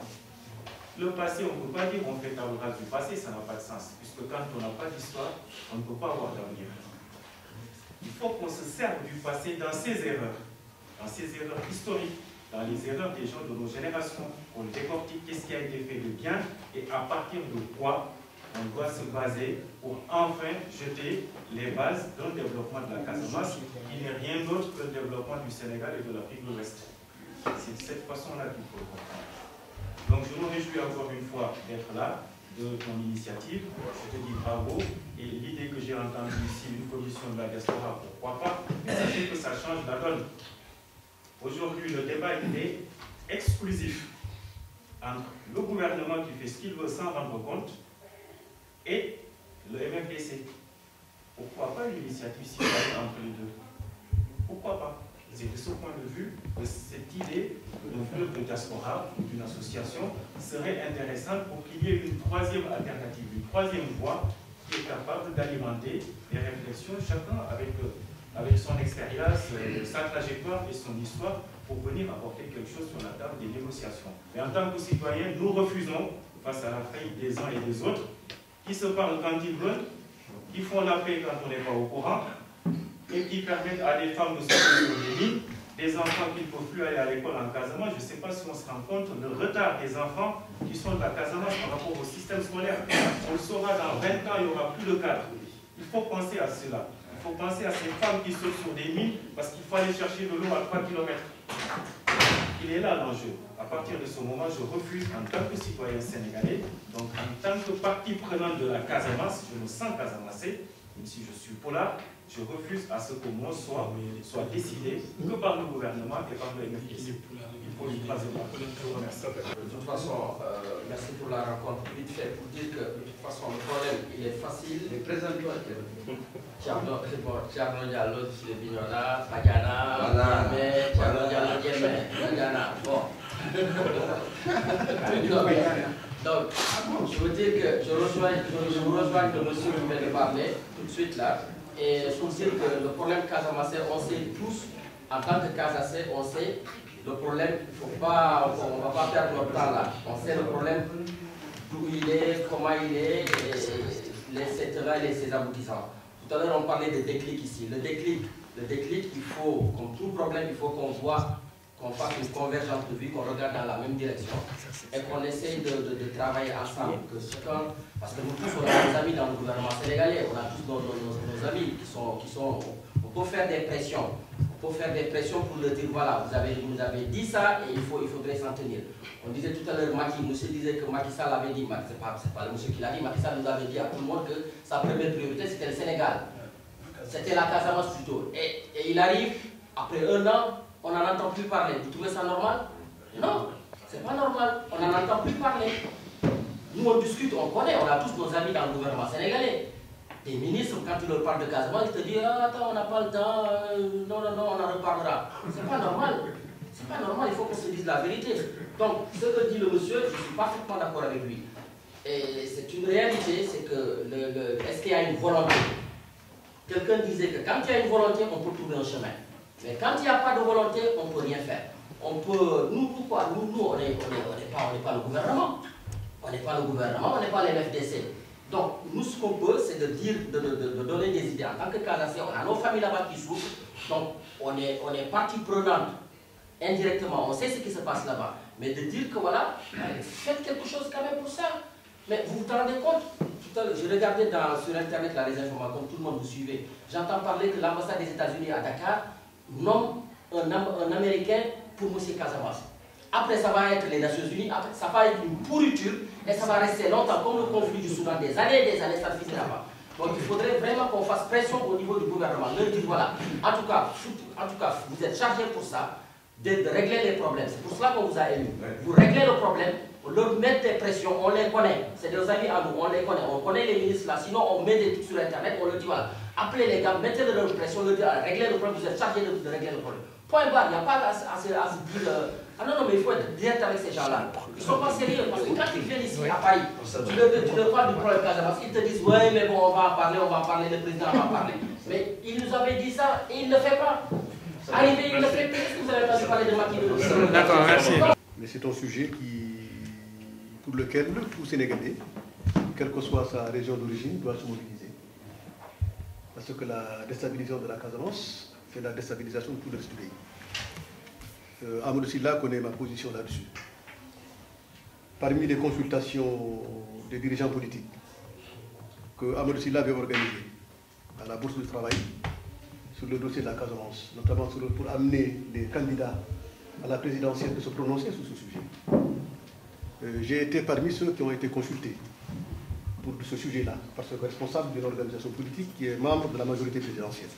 Le passé, on ne peut pas dire on fait table rase du passé, ça n'a pas de sens. Puisque quand on n'a pas d'histoire, on ne peut pas avoir d'avenir. Il faut qu'on se serve du passé dans ses erreurs historiques, dans les erreurs des gens de nos générations, on décortique qu'est-ce qui a été fait de bien et à partir de quoi on doit se baser pour enfin jeter les bases d'un développement de la Casamance qui n'est rien d'autre que le développement du Sénégal et de l'Afrique de l'Ouest. C'est de cette façon-là qu'il faut le comprendre. Donc je me réjouis encore une fois d'être là, de ton initiative. Je te dis bravo. Et l'idée que j'ai entendue ici, une commission de la diaspora, pourquoi pas, mais sachez que ça change la donne. Aujourd'hui, le débat il est exclusif entre le gouvernement qui fait ce qu'il veut sans rendre compte et le MFDC. Pourquoi pas une initiative citoyenne entre les deux? Pourquoi pas? C'est de ce point de vue que cette idée d'un club de diaspora, d'une association, serait intéressante pour qu'il y ait une troisième alternative, une troisième voie qui est capable d'alimenter les réflexions, chacun avec son expérience, sa trajectoire et son histoire, pour venir apporter quelque chose sur la table des négociations. Mais en tant que citoyens, nous refusons, face à la faille des uns et des autres, qui se parlent quand ils veulent, qui font la paix quand on n'est pas au courant, et qui permettent à des femmes de se faire sur des lignes, des enfants qui ne peuvent plus aller à l'école en Casamance. Je ne sais pas si on se rend compte du retard des enfants qui sont de la Casamance par rapport au système scolaire. On le saura dans 20 ans, il n'y aura plus de cadre. Il faut penser à cela. Il faut penser à ces femmes qui sautent sur des mines parce qu'il faut aller chercher de l'eau à 3 km. Il est là l'enjeu. À partir de ce moment, je refuse en tant que citoyen sénégalais, donc en tant que partie prenante de la Casamance, je me sens casamancé, même si je suis polar, je refuse à ce que mon soit décidé que par le gouvernement et par le MFDC. Il faut une troisième voie. De toute façon, merci pour la rencontre. Vite fait, pour dire que de toute façon, le problème, il est facile. Présente-toi. Tierno Diallo, c'est Bignona, Pagana, Tierno Diallo, Pagana. Bon. Donc, je veux dire que je vous rejoins que monsieur vient de parler tout de suite là. Et je veux dire que le problème Casamance, on sait tous, en tant que Casamançais, on sait le problème, on ne va pas perdre notre temps là. On sait le problème, d'où il est, comment il est, et ses aboutissants. Tout à l'heure, on parlait de déclic ici. Le déclic, il faut, comme tout problème, il faut qu'on voit, qu'on fasse une convergence de vue, qu'on regarde dans la même direction et qu'on essaye de travailler ensemble. Que chacun, parce que nous tous, on a des amis dans le gouvernement sénégalais, on a tous nos amis qui sont. On peut faire des pressions. On peut faire des pressions pour le dire voilà, vous avez dit ça et il faudrait s'en tenir. On disait tout à l'heure, monsieur disait que Macky Sall avait dit, c'est pas le monsieur qui l'a dit, Macky Sall nous avait dit à tout le monde que sa première priorité c'était le Sénégal. C'était la Casamance plutôt. Et il arrive, après 1 an, on n'en entend plus parler. Vous trouvez ça normal? Non, c'est pas normal. On n'en entend plus parler. Nous, on discute, on connaît, on a tous nos amis dans le gouvernement sénégalais. Les ministres, quand tu leur parles de Casamance, ils te disent ah, attends, on n'a pas le temps, non, on en reparlera. C'est pas normal. C'est pas normal, il faut qu'on se dise la vérité. Donc, ce que dit le monsieur, je suis parfaitement d'accord avec lui. Et c'est une réalité, c'est que est-ce qu'il y a une volonté? Quelqu'un disait que quand il y a une volonté, on peut trouver un chemin. Mais quand il n'y a pas de volonté, on ne peut rien faire. on peut... Nous, pourquoi? Nous, on n'est pas le gouvernement. On n'est pas le gouvernement, on n'est pas les FDC. Donc, nous, ce qu'on peut, c'est de dire, de donner des idées. En tant que Casassé, on a nos familles là-bas qui souffrent. Donc, on est partie prenante. Indirectement, on sait ce qui se passe là-bas. Mais de dire que voilà, faites quelque chose quand même pour ça. Mais vous vous rendez compte? Tout à l'heure, je regardais sur Internet là, les informations, comme tout le monde vous suivez. J'entends parler que l'ambassade des États-Unis à Dakar nomme un Américain pour M. Casamance. Après, ça va être les Nations Unies, après, ça va être une pourriture et ça va rester longtemps comme le conflit du Soudan, des années et des années, ça finit là-bas. Donc il faudrait vraiment qu'on fasse pression au niveau du gouvernement. Leur dire voilà, en tout cas, vous êtes chargés pour ça, de régler les problèmes. C'est pour cela qu'on vous a élu. Vous réglez le problème, on leur met des pressions, on les connaît. C'est des amis à nous, on les connaît. On connaît les ministres là, sinon on met des trucs sur Internet, on leur dit voilà, appelez les gars, mettez-leur leur pression, leur dire réglez le problème, vous êtes chargés de régler le problème. Point barre, il n'y a pas à se dire ah non, mais il faut être direct avec ces gens-là. Ils ne sont pas sérieux parce que quand ils viennent ici à Paris, tu leur parles du problème Casamance, ils te disent ouais, mais bon, on va en parler, le président va en parler. Mais il nous avait dit ça et il ne le fait pas. Arrivé, il le fait, qu'est-ce que vous avez pas parler de Macky? D'accord, merci. Mais c'est un sujet pour lequel tout Sénégalais, quelle que soit sa région d'origine, doit se mobiliser. Parce que la déstabilisation de la Casamance fait la déstabilisation de tout le reste du pays. Amadou Sylla connaît ma position là-dessus. Parmi les consultations des dirigeants politiques que Amadou Sylla avait organisées à la Bourse du Travail sur le dossier de la Casamance, notamment pour amener les candidats à la présidentielle de se prononcer sur ce sujet, j'ai été parmi ceux qui ont été consultés pour ce sujet-là, parce que responsable d'une organisation politique qui est membre de la majorité présidentielle.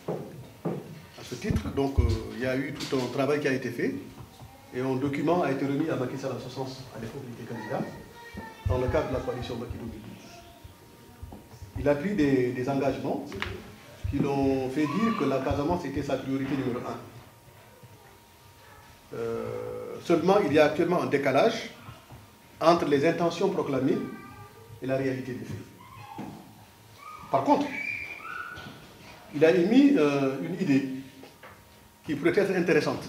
À ce titre, donc, il y a eu tout un travail qui a été fait, et un document a été remis à Macky Sall en ce sens, à l'époque où il était candidat, dans le cadre de la coalition Macky 2012. Il a pris des engagements qui l'ont fait dire que la Casamance était sa priorité numéro 1. Seulement, il y a actuellement un décalage entre les intentions proclamées et la réalité des faits. Par contre, il a émis une idée qui pourrait être intéressante,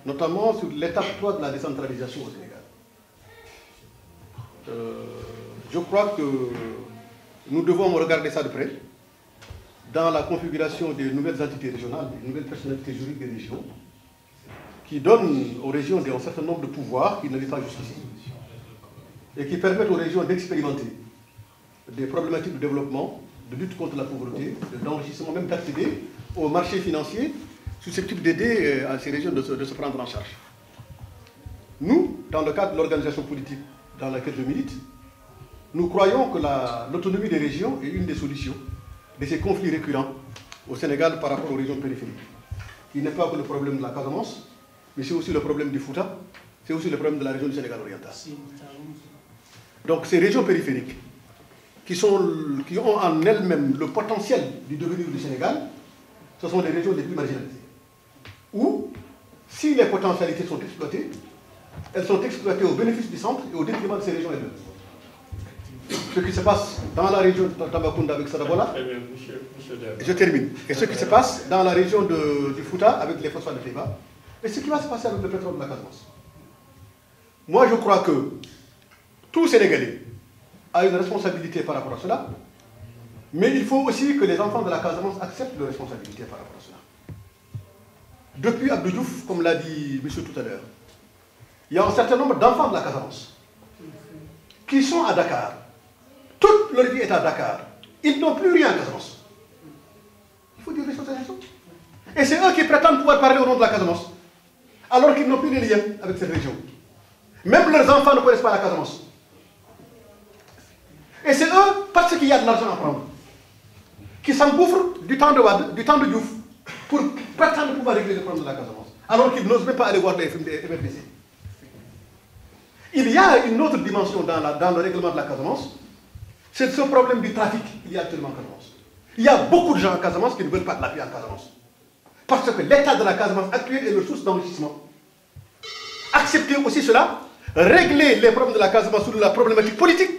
notamment sur l'étape 3 de la décentralisation au Sénégal. Je crois que nous devons regarder ça de près dans la configuration des nouvelles entités régionales, des nouvelles personnalités juridiques des régions, qui donnent aux régions un certain nombre de pouvoirs qui n'avaient pas jusqu'ici, et qui permettent aux régions d'expérimenter des problématiques de développement, de lutte contre la pauvreté, d'enrichissement, même d'accéder aux marchés financiers susceptibles d'aider à ces régions de se prendre en charge. Nous, dans le cadre de l'organisation politique dans laquelle je milite, nous croyons que l'autonomie des régions est une des solutions de ces conflits récurrents au Sénégal par rapport aux régions périphériques. Il n'est pas que le problème de la Casamance, mais c'est aussi le problème du Fouta, c'est aussi le problème de la région du Sénégal oriental. Donc ces régions périphériques, qui ont en elles-mêmes le potentiel du devenir du Sénégal, ce sont les régions les plus marginalisées. Où, si les potentialités sont exploitées, elles sont exploitées au bénéfice du centre et au détriment de ces régions elles-mêmes. Ce qui se passe dans la région de Tambacounda avec Sadabola, je termine. Et ce qui se passe dans la région du Fouta avec les phosphates de Téba, et ce qui va se passer avec le pétrole de la Casamance. Moi, je crois que tout Sénégalais a une responsabilité par rapport à cela, mais il faut aussi que les enfants de la Casamance acceptent leurs responsabilités par rapport à cela. Depuis Abdou Diouf, comme l'a dit monsieur tout à l'heure, il y a un certain nombre d'enfants de la Casamance qui sont à Dakar. Toute leur vie est à Dakar. Ils n'ont plus rien à Casamance. Il faut dire les choses à raison. Et c'est eux qui prétendent pouvoir parler au nom de la Casamance, alors qu'ils n'ont plus de lien avec cette région. Même leurs enfants ne connaissent pas la Casamance. Et c'est eux, parce qu'il y a de l'argent à prendre, qui s'engouffrent du temps de Wade, du temps de Diouf, pour prétendre pouvoir régler le problème de la Casamance, alors qu'ils n'osent même pas aller voir les MRDC. Il y a une autre dimension dans le règlement de la Casamance, c'est ce problème du trafic qu'il y a actuellement en Casamance. Il y a beaucoup de gens en Casamance qui ne veulent pas de la paix en Casamance. Parce que l'état de la Casamance actuelle est le source d'enrichissement. Accepter aussi cela, régler les problèmes de la Casamance sur la problématique politique,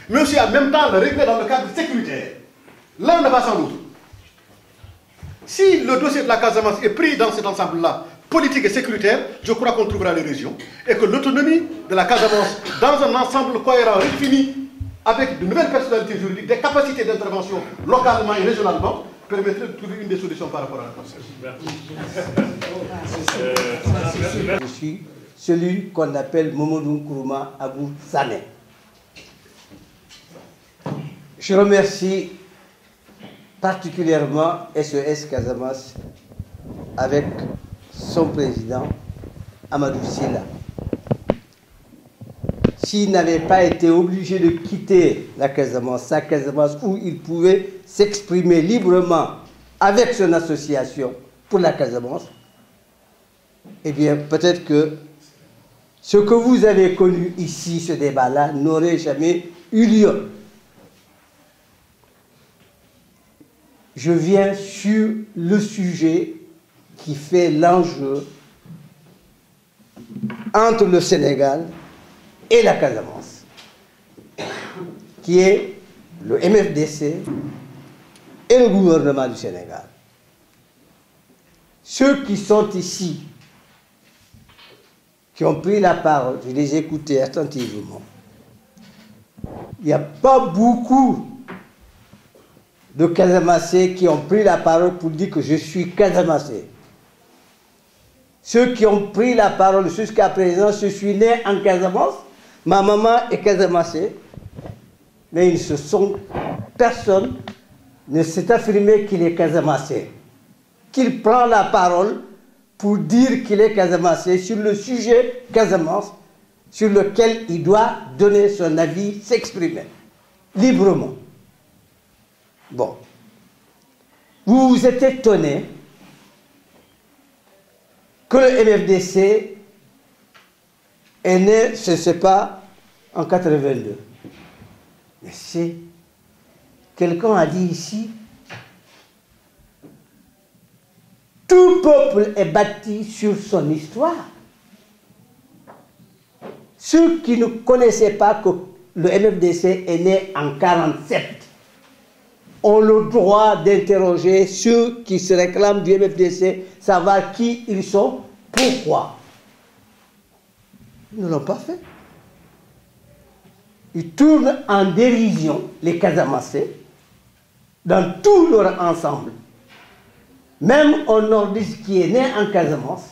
mais aussi en même temps le régler dans le cadre sécuritaire. L'un ne va sans l'autre. Si le dossier de la Casamance est pris dans cet ensemble-là, politique et sécuritaire, je crois qu'on trouvera les régions et que l'autonomie de la Casamance dans un ensemble cohérent, redéfini, avec de nouvelles personnalités juridiques, des capacités d'intervention localement et régionalement, permettrait de trouver une des solutions par rapport à la processus. Je suis celui qu'on appelle Momodou Nkrumah Abou Sané. Je remercie particulièrement SES Casamance avec son président Amadou Sylla. S'il n'avait pas été obligé de quitter la Casamance, sa Casamance où il pouvait s'exprimer librement avec son association pour la Casamance, eh bien peut-être que ce que vous avez connu ici, ce débat-là, n'aurait jamais eu lieu. Je viens sur le sujet qui fait l'enjeu entre le Sénégal et la Casamance, qui est le MFDC et le gouvernement du Sénégal. Ceux qui sont ici, qui ont pris la parole, je les ai écoutés attentivement, il n'y a pas beaucoup de Casamassés qui ont pris la parole pour dire que je suis Casamassé. Ceux qui ont pris la parole jusqu'à présent, je suis né en Casamance, ma maman est Casamassé, mais personne ne s'est affirmé qu'il est Casamassé, qu'il prend la parole pour dire qu'il est Casamassé sur le sujet Casamance, sur lequel il doit donner son avis, s'exprimer librement. Bon, vous vous êtes étonné que le MFDC est né, je ne sais pas, en 82. Mais c'est, quelqu'un a dit ici, tout peuple est bâti sur son histoire. Ceux qui ne connaissaient pas que le MFDC est né en 1947 ont le droit d'interroger ceux qui se réclament du MFDC, savoir qui ils sont, pourquoi. Ils ne l'ont pas fait. Ils tournent en dérision les Casamassés dans tout leur ensemble. Même un nordiste qui est né en Casamance,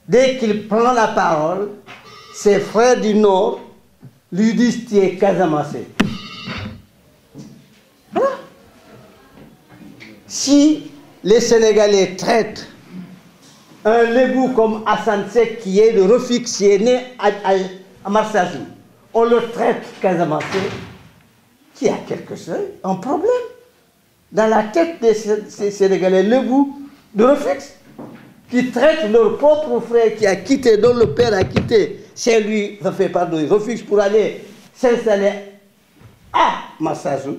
dès qu'il prend la parole, ses frères du Nord lui disent « tu es Casamassé ». Voilà. Si les Sénégalais traitent un Lébou comme Hassan Sek, qui est de Rufisque, qui est né à Marsasou, on le traite Casamassé, qui a un problème dans la tête des Sénégalais Lébou de Rufisque, qui traitent leur propre frère qui a quitté, dont le père a quitté chez lui, Rufisque pour aller s'installer à Marsasou.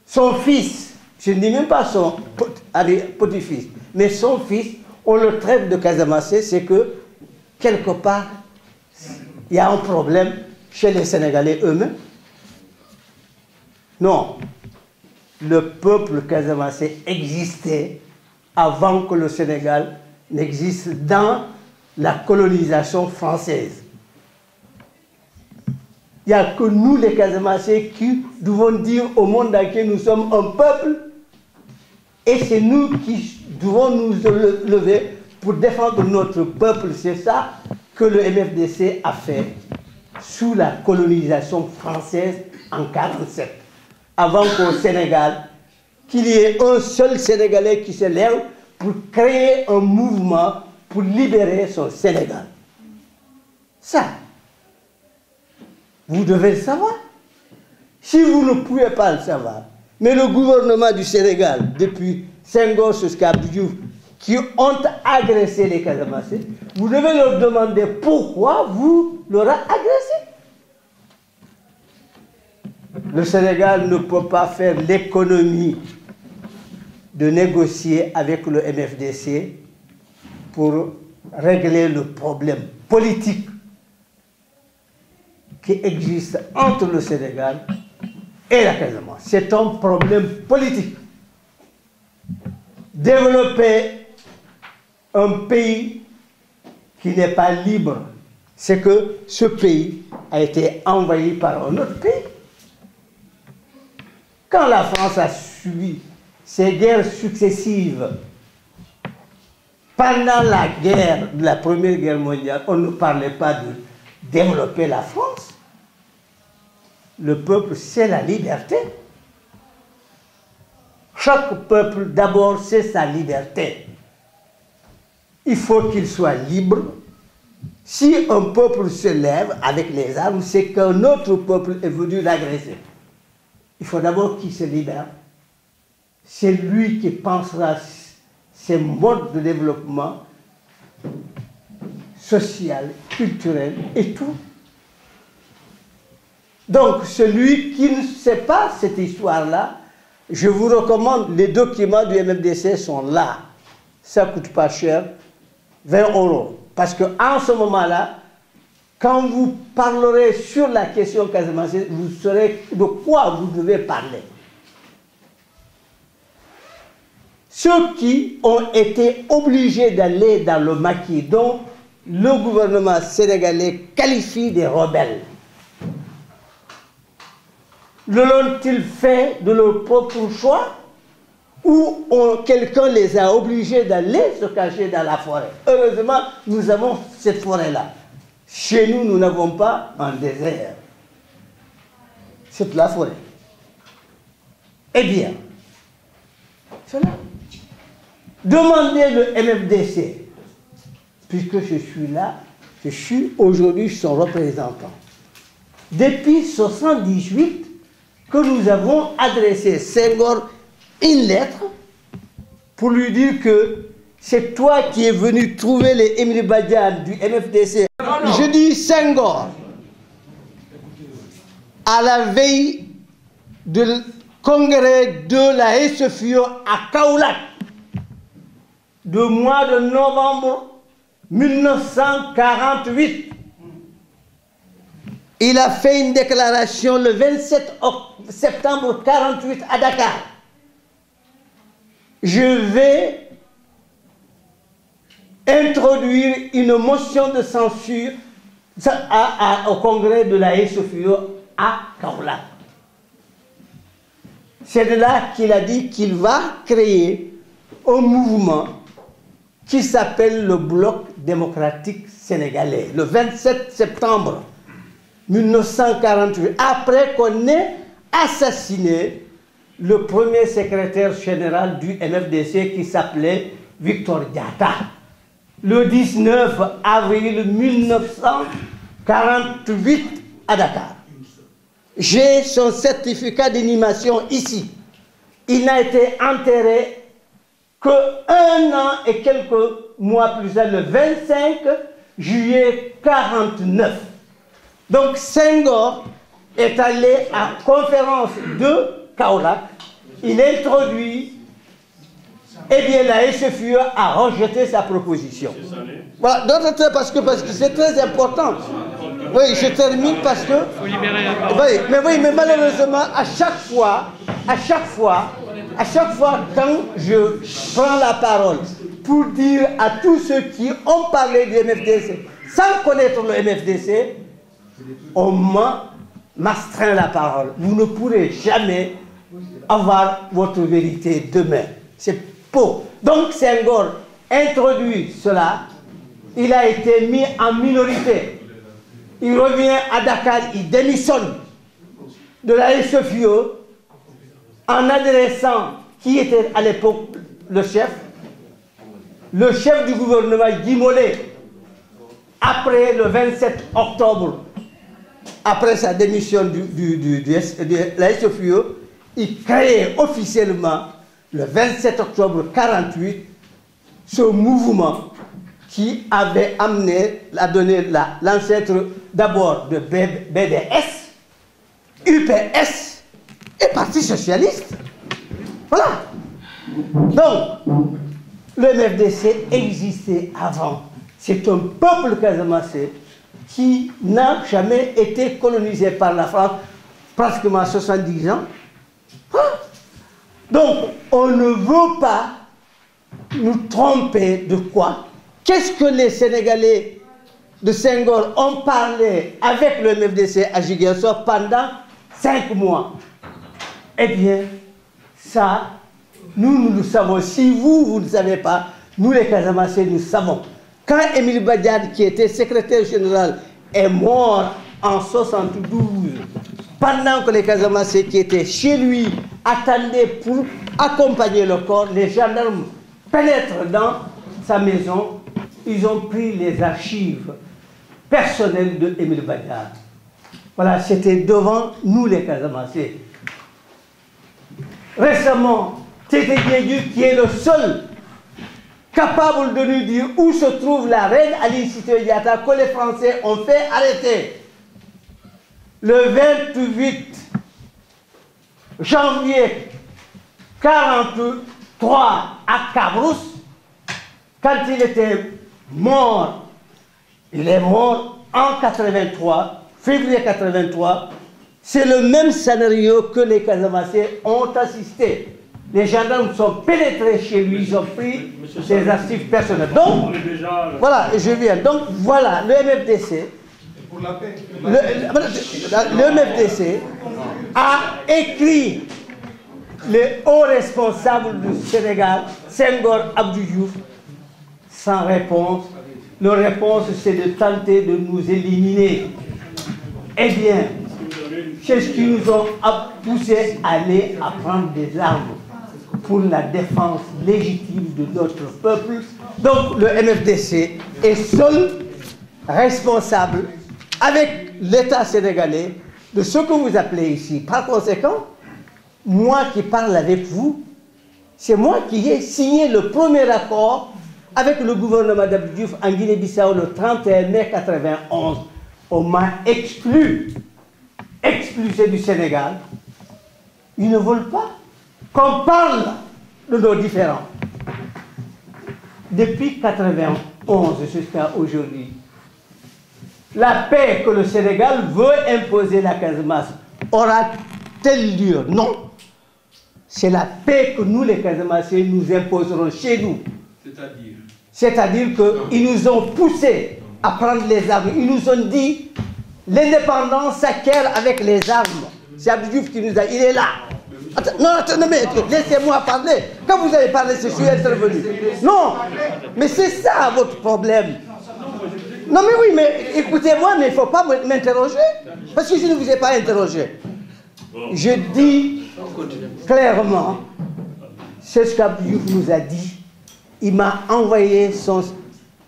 Son fils, je ne dis même pas son petit-fils, mais son fils, on le traite de Casamassé, c'est que quelque part, il y a un problème chez les Sénégalais eux-mêmes. Non, le peuple casamassé existait avant que le Sénégal n'existe dans la colonisation française. Il n'y a que nous, les Casamassés, qui devons dire au monde entier nous sommes un peuple, et c'est nous qui devons nous lever pour défendre notre peuple. C'est ça que le MFDC a fait sous la colonisation française en 1947. Avant qu'au Sénégal, qu'il y ait un seul Sénégalais qui se lève pour créer un mouvement pour libérer son Sénégal. Ça, vous devez le savoir. Si vous ne pouvez pas le savoir, mais le gouvernement du Sénégal, depuis Senghor jusqu'à Diouf, qui ont agressé les Casamassés, vous devez leur demander pourquoi vous leur avez agressé. Le Sénégal ne peut pas faire l'économie de négocier avec le MFDC pour régler le problème politique qui existe entre le Sénégal et la Casamance. C'est un problème politique. Développer un pays qui n'est pas libre, c'est que ce pays a été envahi par un autre pays. Quand la France a subi ces guerres successives, pendant la Première Guerre mondiale, on ne parlait pas de développer la France. Le peuple, c'est la liberté. Chaque peuple, d'abord, c'est sa liberté. Il faut qu'il soit libre. Si un peuple se lève avec les armes, c'est qu'un autre peuple est venu l'agresser. Il faut d'abord qu'il se libère. C'est lui qui pensera ses modes de développement social, culturel et tout. Donc, celui qui ne sait pas cette histoire-là, je vous recommande, les documents du MFDC sont là. Ça ne coûte pas cher, 20 €. Parce qu'en ce moment-là, quand vous parlerez sur la question casamançaise, vous saurez de quoi vous devez parler. Ceux qui ont été obligés d'aller dans le maquis, dont le gouvernement sénégalais qualifie des rebelles, le l'ont-ils fait de leur propre choix ou quelqu'un les a obligés d'aller se cacher dans la forêt? Heureusement, nous avons cette forêt-là. Chez nous, nous n'avons pas un désert. C'est la forêt. Eh bien, cela. Demandez le MFDC, puisque je suis là, je suis aujourd'hui son représentant. Depuis 1978, que nous avons adressé Senghor une lettre pour lui dire que c'est toi qui es venu trouver les Émile Badiane du MFDC. Non. Je dis Senghor, à la veille du congrès de la SFIO à Kaolack, du mois de novembre 1948, il a fait une déclaration le 27 septembre 1948 à Dakar. Je vais introduire une motion de censure au congrès de la SFIO à Kaolack. C'est de là qu'il a dit qu'il va créer un mouvement qui s'appelle le Bloc démocratique sénégalais, le 27 septembre 1948, après qu'on ait assassiné le premier secrétaire général du MFDC qui s'appelait Victor Diatta, le 19 avril 1948 à Dakar. J'ai son certificat d'animation ici. Il n'a été enterré qu'un an et quelques mois plus tard, le 25 juillet 1949. Donc Senghor est allé à la conférence de Kaolack, il introduit, et bien la SFIO a rejeté sa proposition. Voilà, parce que c'est très important. Oui, je termine parce que... Oui, mais malheureusement, à chaque fois, quand je prends la parole pour dire à tous ceux qui ont parlé du MFDC, sans connaître le MFDC, on m'astreint la parole. Vous ne pourrez jamais avoir votre vérité demain. C'est faux. Donc Senghor introduit cela. Il a été mis en minorité. Il revient à Dakar, il démissionne de la SFIO en adressant qui était à l'époque le chef du gouvernement Guy Mollet, après le 27 octobre, après sa démission de la SFIO, il crée officiellement le 27 octobre 1948 ce mouvement qui avait amené à donner l'ancêtre d'abord de BDS, UPS et Parti Socialiste. Voilà. Donc, le MFDC existait avant. C'est un peuple casamançais qui n'a jamais été colonisé par la France, pratiquement 70 ans. Donc, on ne veut pas nous tromper de quoi? Qu'est-ce que les Sénégalais de Senghor ont parlé avec le MFDC à Ziguinchor pendant 5 mois? Eh bien, ça, nous le savons. Si vous ne savez pas, nous les Casamassés, nous savons. Quand Émile Badiane, qui était secrétaire général, est mort en 1972, pendant que les Casamassés qui étaient chez lui attendaient pour accompagner le corps, les gendarmes pénètrent dans sa maison, ils ont pris les archives personnelles de Émile Badiane. Voilà, c'était devant nous les Casamassés. Récemment, Tété Diédiou, qui est le seul capable de nous dire où se trouve la reine Aline Sitoé Diatta que les Français ont fait arrêter le 28 janvier 1943 à Cabrousse. Quand il était mort, il est mort en 83, février 83. C'est le même scénario que les Casamassés ont assisté. Les gendarmes sont pénétrés chez lui, ils ont pris ses archives personnelles. Donc, voilà, je viens. Donc, voilà, le MFDC, le MFDC a écrit les hauts responsables du Sénégal, Senghor, Abdou Diouf, sans réponse. Leur réponse, c'est de tenter de nous éliminer. Eh bien, c'est ce qui nous a poussé à aller à prendre des armes pour la défense légitime de notre peuple. Donc le MFDC est seul responsable avec l'État sénégalais de ce que vous appelez ici. Par conséquent, moi qui parle avec vous, c'est moi qui ai signé le premier accord avec le gouvernement d'Abdou Diouf en Guinée-Bissau le 31 mai 1991. On m'a expulsé du Sénégal. Ils ne veulent pas qu'on parle de nos différends. Depuis 1991 jusqu'à aujourd'hui, la paix que le Sénégal veut imposer à la Casamance aura-t-elle lieu? Non. C'est la paix que nous, les Casamassés, nous imposerons chez nous. C'est-à-dire qu'ils nous ont poussés à prendre les armes. Ils nous ont dit l'indépendance s'acquiert avec les armes. C'est Abdou Diouf qui nous a... Il est là. Non, mais laissez-moi parler. Quand vous avez parlé, je suis intervenu. Non, mais c'est ça votre problème. Non, mais oui, mais écoutez-moi, mais il ne faut pas m'interroger. Parce que je ne vous ai pas interrogé. Je dis clairement, c'est ce qu'Abdou Diouf nous a dit. Il m'a envoyé son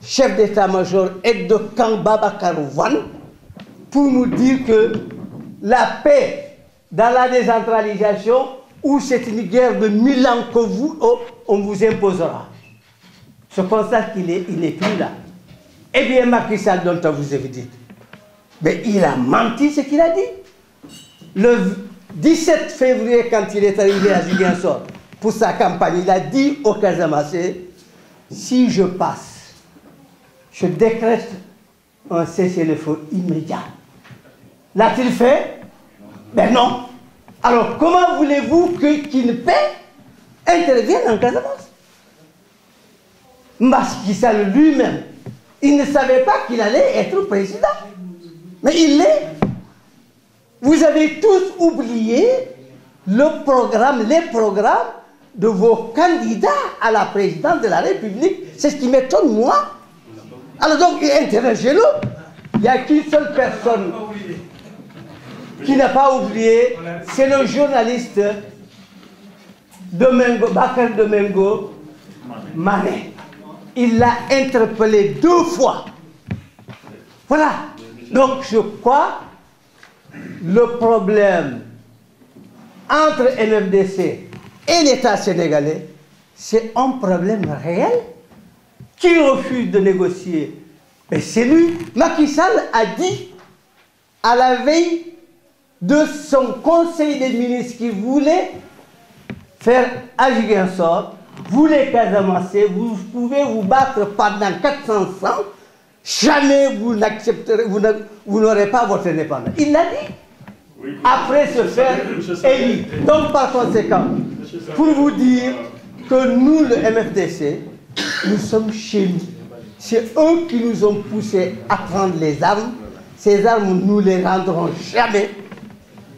chef d'état-major aide de camp Babacar Wane pour nous dire que la paix dans la décentralisation, ou c'est une guerre de 1000 ans que on vous imposera. Je constate qu'il n'est plus là. Eh bien, Macky Sall, dont on vous avez dit, mais il a menti ce qu'il a dit. Le 17 février, quand il est arrivé à Ziguinchor pour sa campagne, il a dit aux Casamassés, si je passe, je décrète un cessez-le-feu immédiat. L'a-t-il fait? Ben non. Alors, comment voulez-vous qu'une paix intervienne en Casamance? Macky Sall lui-même, il ne savait pas qu'il allait être président. Mais il l'est. Vous avez tous oublié les programmes de vos candidats à la présidence de la République. C'est ce qui m'étonne, moi. Alors donc, interrogez-le. Il n'y a qu'une seule personne qui n'a pas oublié, c'est le journaliste Domingo, Bakar Domingo Mané. Il l'a interpellé 2 fois. Voilà. Donc je crois le problème entre MFDC et l'État sénégalais, c'est un problème réel. Qui refuse de négocier? Et c'est lui. Macky Sall a dit à la veille de son conseil des ministres qui voulait faire à Ziguinchor, vous les Casamassés, vous pouvez vous battre pendant 400 ans, jamais vous n'accepterez, vous n'aurez pas votre indépendance. Il l'a dit. Après se faire élire. Donc par conséquent, pour vous dire que nous, le MFDC, nous sommes chez nous. C'est eux qui nous ont poussés à prendre les armes. Ces armes, nous ne les rendrons jamais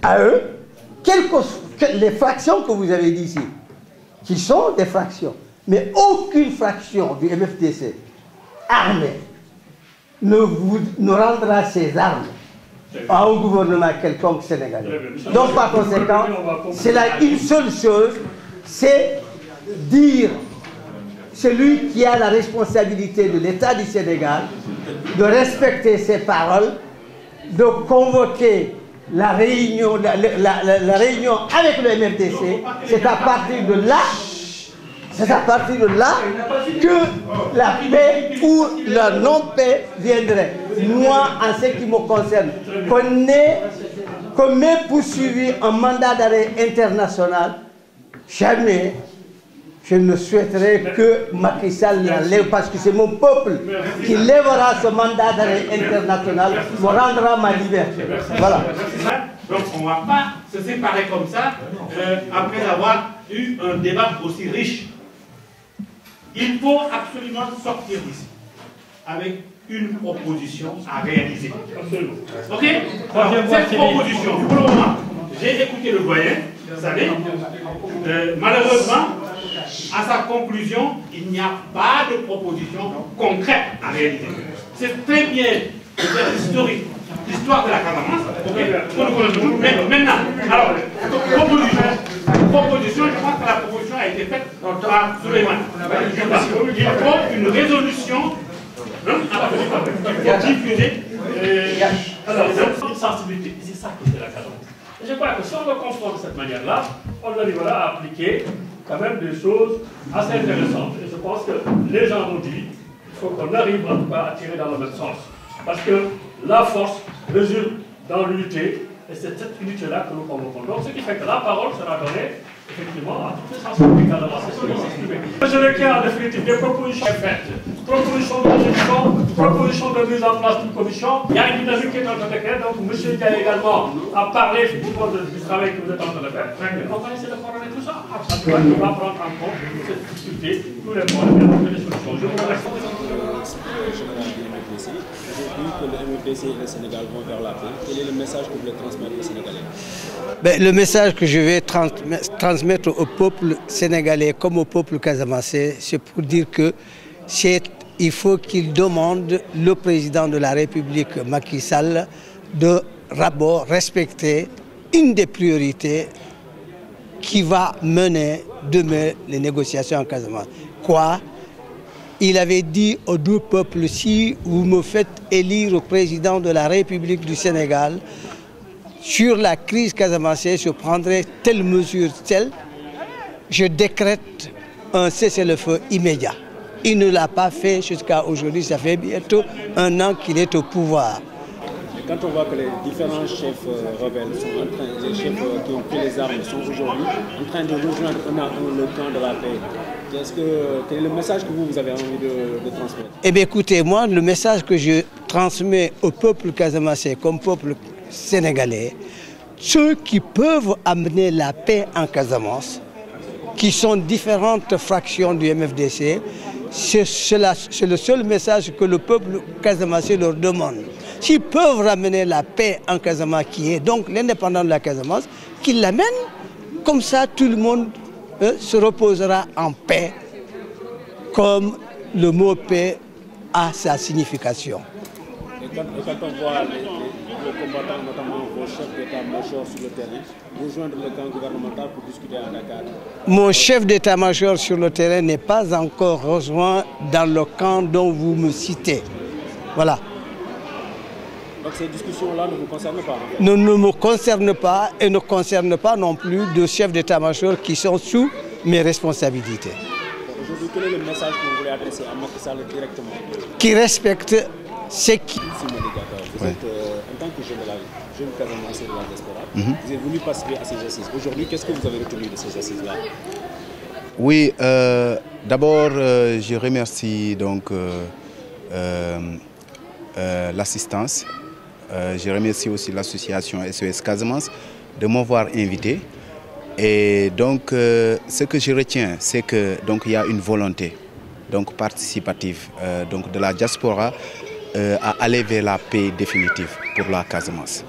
à eux. Les fractions que vous avez dit ici, qui sont des fractions, mais aucune fraction du MFDC armée ne rendra ses armes à un gouvernement quelconque sénégalais. Donc par conséquent, c'est là une seule chose, c'est dire celui qui a la responsabilité de l'État du Sénégal de respecter ses paroles, de convoquer la réunion, la réunion avec le MFDC. C'est à partir de là que la paix ou la non-paix viendrait. Moi, en ce qui me concerne, qu'on m'ait poursuivi un mandat d'arrêt international, jamais je ne souhaiterais que Macky Sall l'enlève, parce que c'est mon peuple qui lèvera ce mandat d'arrêt international, me rendra ma liberté. Voilà. Donc on ne va pas se séparer comme ça après avoir eu un débat aussi riche. Il faut absolument sortir d'ici avec une proposition à réaliser. Absolument. Ok? Alors, cette proposition, pour le moment, j'ai écouté le doyen, vous savez, malheureusement, à sa conclusion, il n'y a pas de proposition concrète à réaliser. C'est très bien de faire historique, l'histoire de la Casamance. Mais maintenant, alors, proposition, je pense que la proposition a été faite par Souleymane. Il faut une résolution il faut diffuser. Alors, c'est une sensibilité, c'est ça qui est la Casamance. Je crois que si on le confronte de cette manière-là, on arrivera à appliquer quand même des choses assez intéressantes. Et je pense que les gens ont dit qu'il faut qu'on arrive en tout cas à tirer dans le même sens. Parce que la force résulte dans l'unité, et c'est cette unité-là que nous convoquons. Donc ce qui fait que la parole sera donnée effectivement à toutes les sensibilités casamançaises qui vont s'exprimer. Je requiers en définitive des propositions faites, propositions de résolution, propositions de mise en place d'une commission. Il y a une dynamique qui est en train de créer, donc M. Dia également a parlé effectivement du travail que vous êtes en train de faire. On va essayer de coordonner tout ça. On va prendre en compte cette difficulté, tous les problèmes et trouver des solutions. Je vous remercie. Aujourd'hui que le MFDC et le Sénégal vont vers la paix, quel est le message que vous voulez transmettre aux Sénégalais? Le message que je vais transmettre au peuple sénégalais comme au peuple casamancé, c'est pour dire que il faut qu'il demande le président de la République, Macky Sall, de d'abord respecter une des priorités qui va mener demain les négociations en Casamance. Quoi? Il avait dit aux deux peuples, si vous me faites élire au président de la République du Sénégal, sur la crise casamançaise, je prendrai telle mesure, telle, je décrète un cessez-le-feu immédiat. Il ne l'a pas fait jusqu'à aujourd'hui, ça fait bientôt 1 an qu'il est au pouvoir. Et quand on voit que les différents chefs rebelles sont en train, les chefs qui ont pris les armes sont aujourd'hui en train de rejoindre le camp de la paix, quel est le message que vous avez envie de transmettre? Eh bien écoutez, moi le message que je transmets au peuple casamancé comme peuple sénégalais, ceux qui peuvent amener la paix en Casamance, qui sont différentes fractions du MFDC, c'est le seul message que le peuple casamancé leur demande. S'ils peuvent ramener la paix en Casamance, qui est donc l'indépendance de la Casamance, qu'ils l'amènent, comme ça tout le monde se reposera en paix, comme le mot paix a sa signification. Et quand on voit les combattants, notamment vos chefs d'état-major sur le terrain, rejoindre le camp gouvernemental pour discuter à Dakar? Mon chef d'état-major sur le terrain n'est pas encore rejoint dans le camp dont vous me citez. Voilà. Donc ces discussions-là ne vous concernent pas? Ne me concernent pas et ne concernent pas non plus de chefs d'état-major qui sont sous mes responsabilités. Aujourd'hui, quel est le message que vous voulez adresser à Macky Sall directement? Qui respecte ce qui... Vous êtes, en tant que jeune Casamançais de la diaspora, vous êtes venu participer à ces assises. Aujourd'hui, qu'est-ce que vous avez retenu de ces assises-là? Oui, d'abord, je remercie donc l'assistance. Je remercie aussi l'association SOS Casamance de m'avoir invité. Et donc, ce que je retiens, c'est que donc il y a une volonté donc participative donc de la diaspora à aller vers la paix définitive pour la Casamance.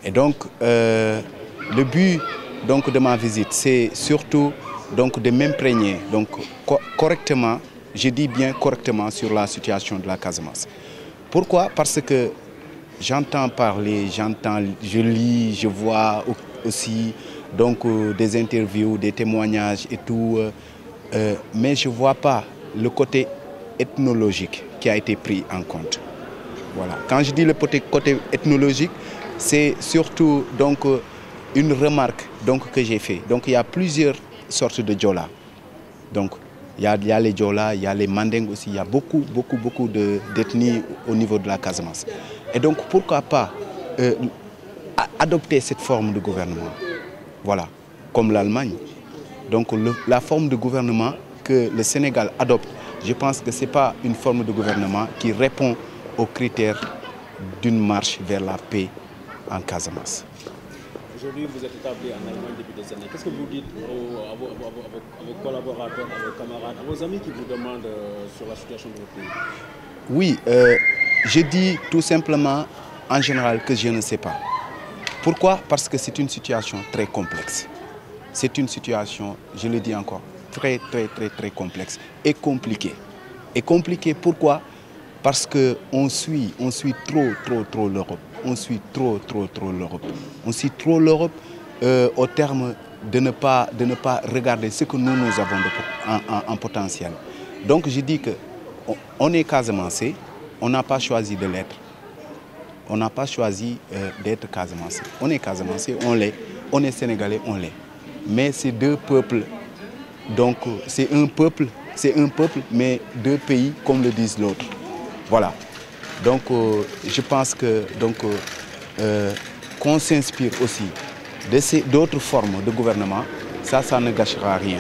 Et donc le but donc de ma visite, c'est surtout donc de m'imprégner donc correctement, je dis bien correctement, sur la situation de la Casamance. Pourquoi? Parce que j'entends parler, je lis, je vois aussi donc des interviews, des témoignages et tout, mais je ne vois pas le côté ethnologique qui a été pris en compte. Voilà. Quand je dis le côté ethnologique, c'est surtout donc une remarque donc, que j'ai fait. Donc il y a plusieurs sortes de Diola. Donc il y a les Diola, il y a les Mandingues aussi, il y a beaucoup d'ethnies au niveau de la Casamance. Et donc pourquoi pas adopter cette forme de gouvernement, voilà, comme l'Allemagne. Donc la forme de gouvernement que le Sénégal adopte, je pense que ce n'est pas une forme de gouvernement qui répond aux critères d'une marche vers la paix en Casamance. Aujourd'hui, vous êtes établi en Allemagne depuis des années. Qu'est-ce que vous dites à vos collaborateurs, à vos camarades, à vos amis qui vous demandent sur la situation de votre pays? Oui, je dis tout simplement en général que je ne sais pas. Pourquoi? Parce que c'est une situation très complexe. C'est une situation, je le dis encore, très complexe et compliquée. Et compliquée pourquoi? Parce qu'on suit trop l'Europe. On suit trop l'Europe. On suit trop l'Europe au terme de ne pas regarder ce que nous avons en potentiel. Donc je dis qu'on est Casamancé, on n'a pas choisi de l'être. On n'a pas choisi d'être Casamancé. On est Casamancé, on l'est. On est Sénégalais, on l'est. Mais c'est deux peuples. Donc c'est un peuple, mais deux pays, comme le disent l'autre. Voilà. Donc je pense que qu'on s'inspire aussi d'autres formes de gouvernement, ça ne gâchera rien.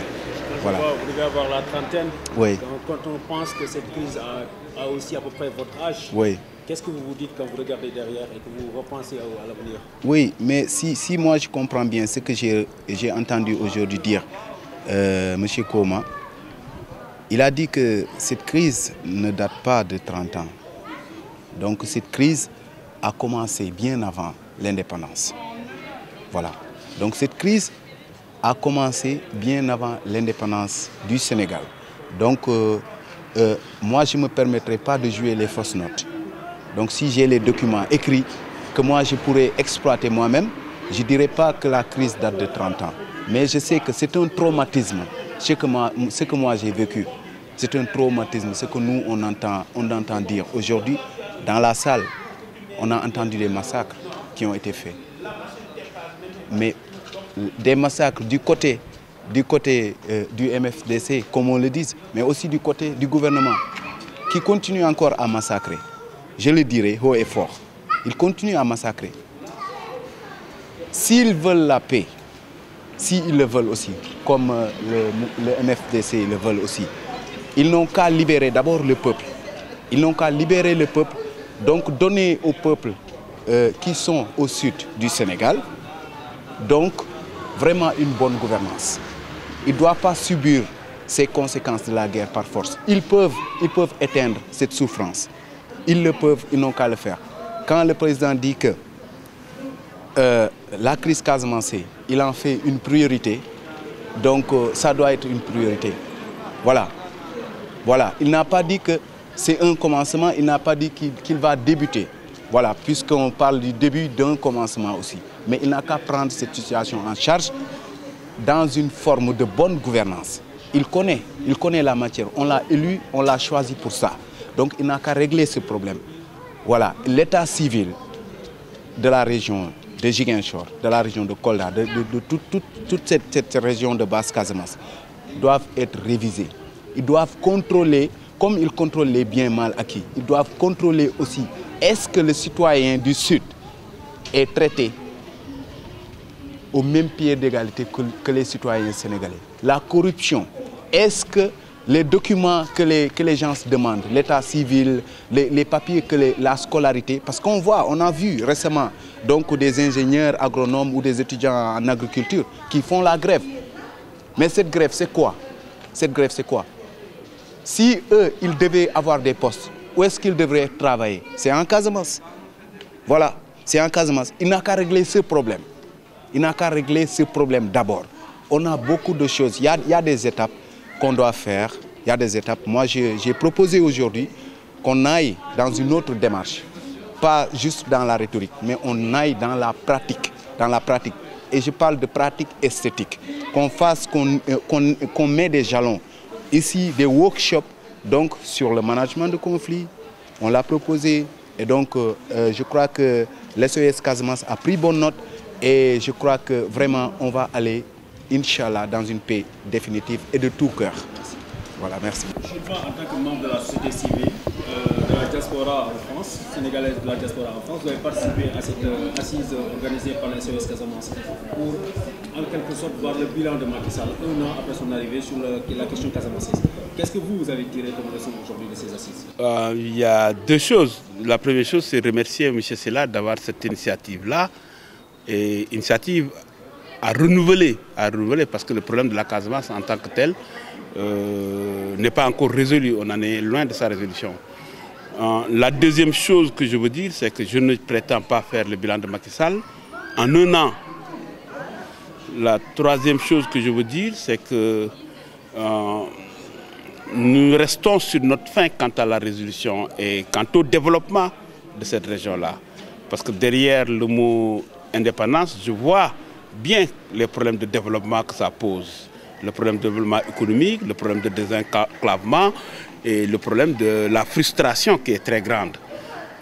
Voilà. Vous devez avoir la trentaine. Oui. Quand on pense que cette crise a aussi à peu près votre âge, oui. Qu'est-ce que vous vous dites quand vous regardez derrière et que vous repensez à l'avenir? Oui, mais si moi je comprends bien ce que j'ai entendu aujourd'hui dire M. Koma, il a dit que cette crise ne date pas de 30 ans. Donc cette crise a commencé bien avant l'indépendance. Voilà. Donc cette crise a commencé bien avant l'indépendance du Sénégal. Donc moi je ne me permettrai pas de jouer les fausses notes. Donc si j'ai les documents écrits que moi je pourrais exploiter moi-même, je ne dirais pas que la crise date de 30 ans. Mais je sais que c'est un traumatisme, ce que moi j'ai vécu. C'est un traumatisme, ce que nous on entend dire. Aujourd'hui, dans la salle, on a entendu les massacres qui ont été faits. Mais des massacres du côté du MFDC, comme on le dit, mais aussi du côté du gouvernement, qui continue encore à massacrer. Je le dirai haut et fort. Ils continuent à massacrer. S'ils veulent la paix, s'ils le veulent aussi, comme le MFDC le veulent aussi, ils n'ont qu'à libérer d'abord le peuple. Ils n'ont qu'à libérer le peuple, donc donner aux peuples qui sont au sud du Sénégal, donc vraiment une bonne gouvernance. Ils ne doivent pas subir ces conséquences de la guerre par force. Ils peuvent éteindre cette souffrance. Ils le peuvent, ils n'ont qu'à le faire. Quand le président dit que la crise Casamancé, il en fait une priorité, donc ça doit être une priorité. Voilà. Voilà. Il n'a pas dit que c'est un commencement, il n'a pas dit qu'il va débuter. Voilà, puisqu'on parle du début d'un commencement aussi. Mais il n'a qu'à prendre cette situation en charge dans une forme de bonne gouvernance. Il connaît la matière. On l'a élu, on l'a choisi pour ça. Donc il n'a qu'à régler ce problème. Voilà, l'état civil de la région de Ziguinchor, de la région de Kolda, de toute cette région de Basse-Casamance, doivent être révisés. Ils doivent contrôler, comme ils contrôlent les biens mal acquis, ils doivent contrôler aussi, est-ce que le citoyen du Sud est traité au même pied d'égalité que les citoyens sénégalais? La corruption, est-ce que les documents que les gens se demandent, l'état civil, les papiers, la scolarité, parce qu'on voit, on a vu récemment donc, des ingénieurs agronomes ou des étudiants en agriculture qui font la grève. Mais cette grève, c'est quoi? Cette grève, c'est quoi? Si eux, ils devaient avoir des postes, où est-ce qu'ils devraient travailler? C'est en Casamance. Voilà, c'est en Casamance. Il n'a qu'à régler ce problème. Il n'a qu'à régler ce problème d'abord. On a beaucoup de choses. Il y a des étapes qu'on doit faire. Il y a des étapes. Moi, j'ai proposé aujourd'hui qu'on aille dans une autre démarche. Pas juste dans la rhétorique, mais on aille dans la pratique. Dans la pratique. Et je parle de pratique esthétique. Qu'on fasse, qu'on met des jalons. Ici, des workshops donc, sur le management de conflits. On l'a proposé. Et donc, je crois que l'SOS Casamance a pris bonne note. Et je crois que vraiment, on va aller, Inch'Allah, dans une paix définitive et de tout cœur. Voilà, merci. Je crois, en tant que membre de la société civile, de la diaspora en France, sénégalaise de la diaspora en France, vous avez participé à cette assise organisée par la SOS Casamance pour, en quelque sorte, voir le bilan de Macky Sall, un an après son arrivée sur la question casamançaise. Qu'est-ce que vous avez tiré comme leçon aujourd'hui de ces assises? Il y a deux choses. La première chose, c'est remercier M. Sela d'avoir cette initiative-là. Et initiative à renouveler parce que le problème de la Casamance en tant que tel n'est pas encore résolu. On en est loin de sa résolution. La deuxième chose que je veux dire, c'est que je ne prétends pas faire le bilan de Macky Sall en un an. La troisième chose que je veux dire, c'est que nous restons sur notre faim quant à la résolution et quant au développement de cette région-là. Parce que derrière le mot indépendance, je vois bien les problèmes de développement que ça pose. Le problème de développement économique, le problème de désenclavement et le problème de la frustration qui est très grande.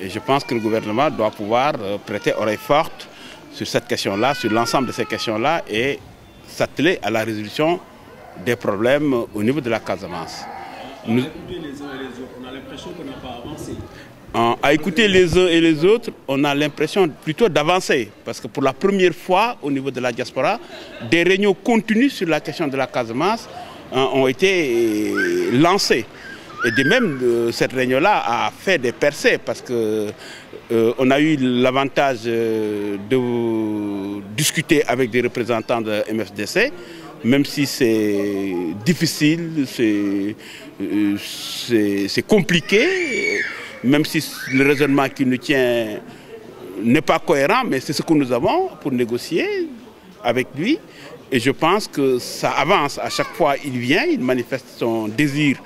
Et je pense que le gouvernement doit pouvoir prêter oreille forte sur cette question-là, sur l'ensemble de ces questions-là et s'atteler à la résolution des problèmes au niveau de la Casamance. On a écouté les uns et les autres, on a l'impression qu'on n'a pas avancé. À écouter les uns et les autres, on a l'impression plutôt d'avancer. Parce que pour la première fois, au niveau de la diaspora, des réunions continues sur la question de la Casamance ont été lancées. Et de même, cette réunion-là a fait des percées parce qu'on a eu l'avantage de discuter avec des représentants de MFDC, même si c'est difficile, c'est compliqué. Même si le raisonnement qui nous tient n'est pas cohérent, mais c'est ce que nous avons pour négocier avec lui. Et je pense que ça avance. À chaque fois, il vient, il manifeste son désir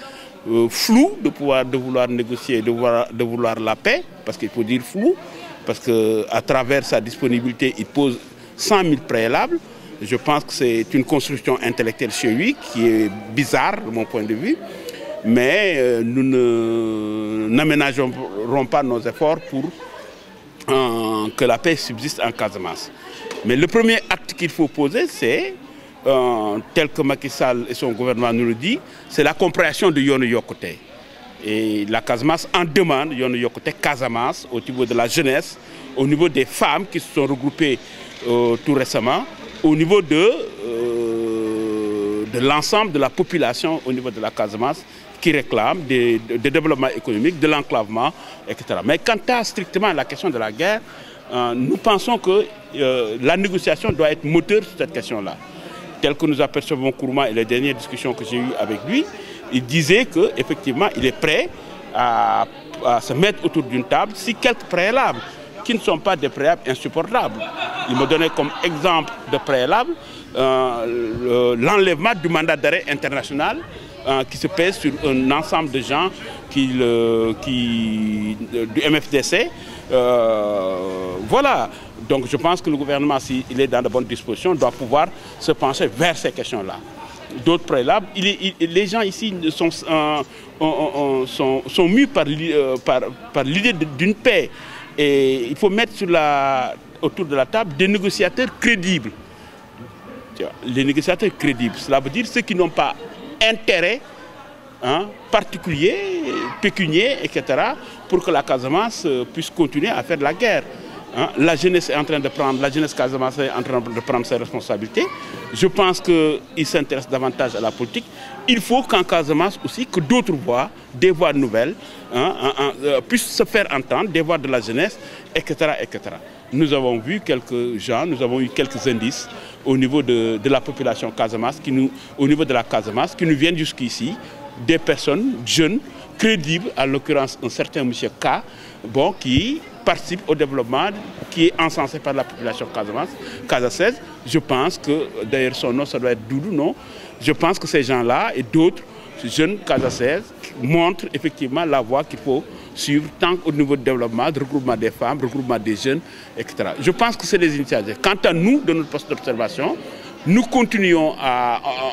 flou de vouloir négocier, de vouloir la paix, parce qu'il faut dire flou, parce qu'à travers sa disponibilité, il pose 100 000 préalables. Je pense que c'est une construction intellectuelle chez lui qui est bizarre de mon point de vue. Mais nous n'aménagerons pas nos efforts pour que la paix subsiste en Casamance. Mais le premier acte qu'il faut poser, c'est, tel que Macky Sall et son gouvernement nous le disent, c'est la compréhension de Yono Yokote. Et la Casamance en demande, Yono Yokote Casamance, au niveau de la jeunesse, au niveau des femmes qui se sont regroupées tout récemment, au niveau de l'ensemble de la population au niveau de la Casamance, qui réclament des développements économiques, de l'enclavement, etc. Mais quant à strictement la question de la guerre, nous pensons que la négociation doit être moteur sur cette question-là. Tel que nous apercevons Kourouma et les dernières discussions que j'ai eues avec lui, il disait qu'effectivement, il est prêt à se mettre autour d'une table si quelques préalables, qui ne sont pas des préalables insupportables. Il me donnait comme exemple de préalable l'enlèvement du mandat d'arrêt international qui se pèse sur un ensemble de gens du MFDC. Voilà. Donc je pense que le gouvernement, s'il est dans de bonnes dispositions, doit pouvoir se pencher vers ces questions-là. D'autres préalables, les gens ici sont mus par l'idée d'une paix. Et il faut mettre autour de la table des négociateurs crédibles. Les négociateurs crédibles, cela veut dire ceux qui n'ont pas intérêt particulier, pécunier, etc., pour que la Casamance puisse continuer à faire de la guerre. La jeunesse est en train de prendre, la jeunesse casamance est en train de prendre ses responsabilités. Je pense qu'ils s'intéressent davantage à la politique. Il faut qu'en Casamance aussi, que d'autres voix, des voix nouvelles, puissent se faire entendre, des voix de la jeunesse, etc., etc. Nous avons vu quelques gens, nous avons eu quelques indices au niveau de la population Casamance, au niveau de la Casamance, qui nous viennent jusqu'ici, des personnes jeunes, crédibles, à l'occurrence un certain M. K, bon, qui participe au développement, qui est encensé par la population casaçaise. Je pense que, d'ailleurs son nom, ça doit être Doudou, non? Je pense que ces gens-là et d'autres jeunes casaçaises montrent effectivement la voie qu'il faut suivre, tant au niveau du développement, de regroupement des femmes, regroupement des jeunes, etc. Je pense que c'est des initiatives. Quant à nous, de notre poste d'observation, nous continuons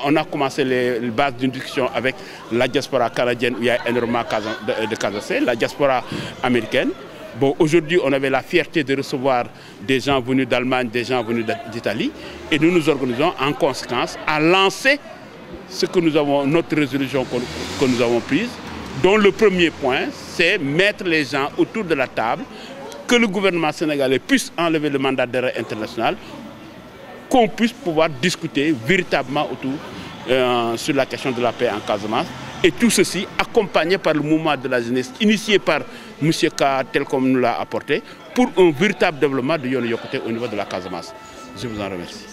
on a commencé les bases d'une discussion avec la diaspora canadienne où il y a énormément de Casacais, la diaspora américaine. Bon, aujourd'hui, on avait la fierté de recevoir des gens venus d'Allemagne, des gens venus d'Italie, et nous nous organisons en conséquence à lancer ce que nous avons, notre résolution que nous avons prise, dont le premier point, c'est mettre les gens autour de la table, que le gouvernement sénégalais puisse enlever le mandat d'arrêt international, qu'on puisse pouvoir discuter véritablement autour sur la question de la paix en Casamance. Et tout ceci accompagné par le mouvement de la jeunesse, initié par M. K, tel comme nous l'a apporté, pour un véritable développement de Yono Yokote au niveau de la Casamance. Je vous en remercie.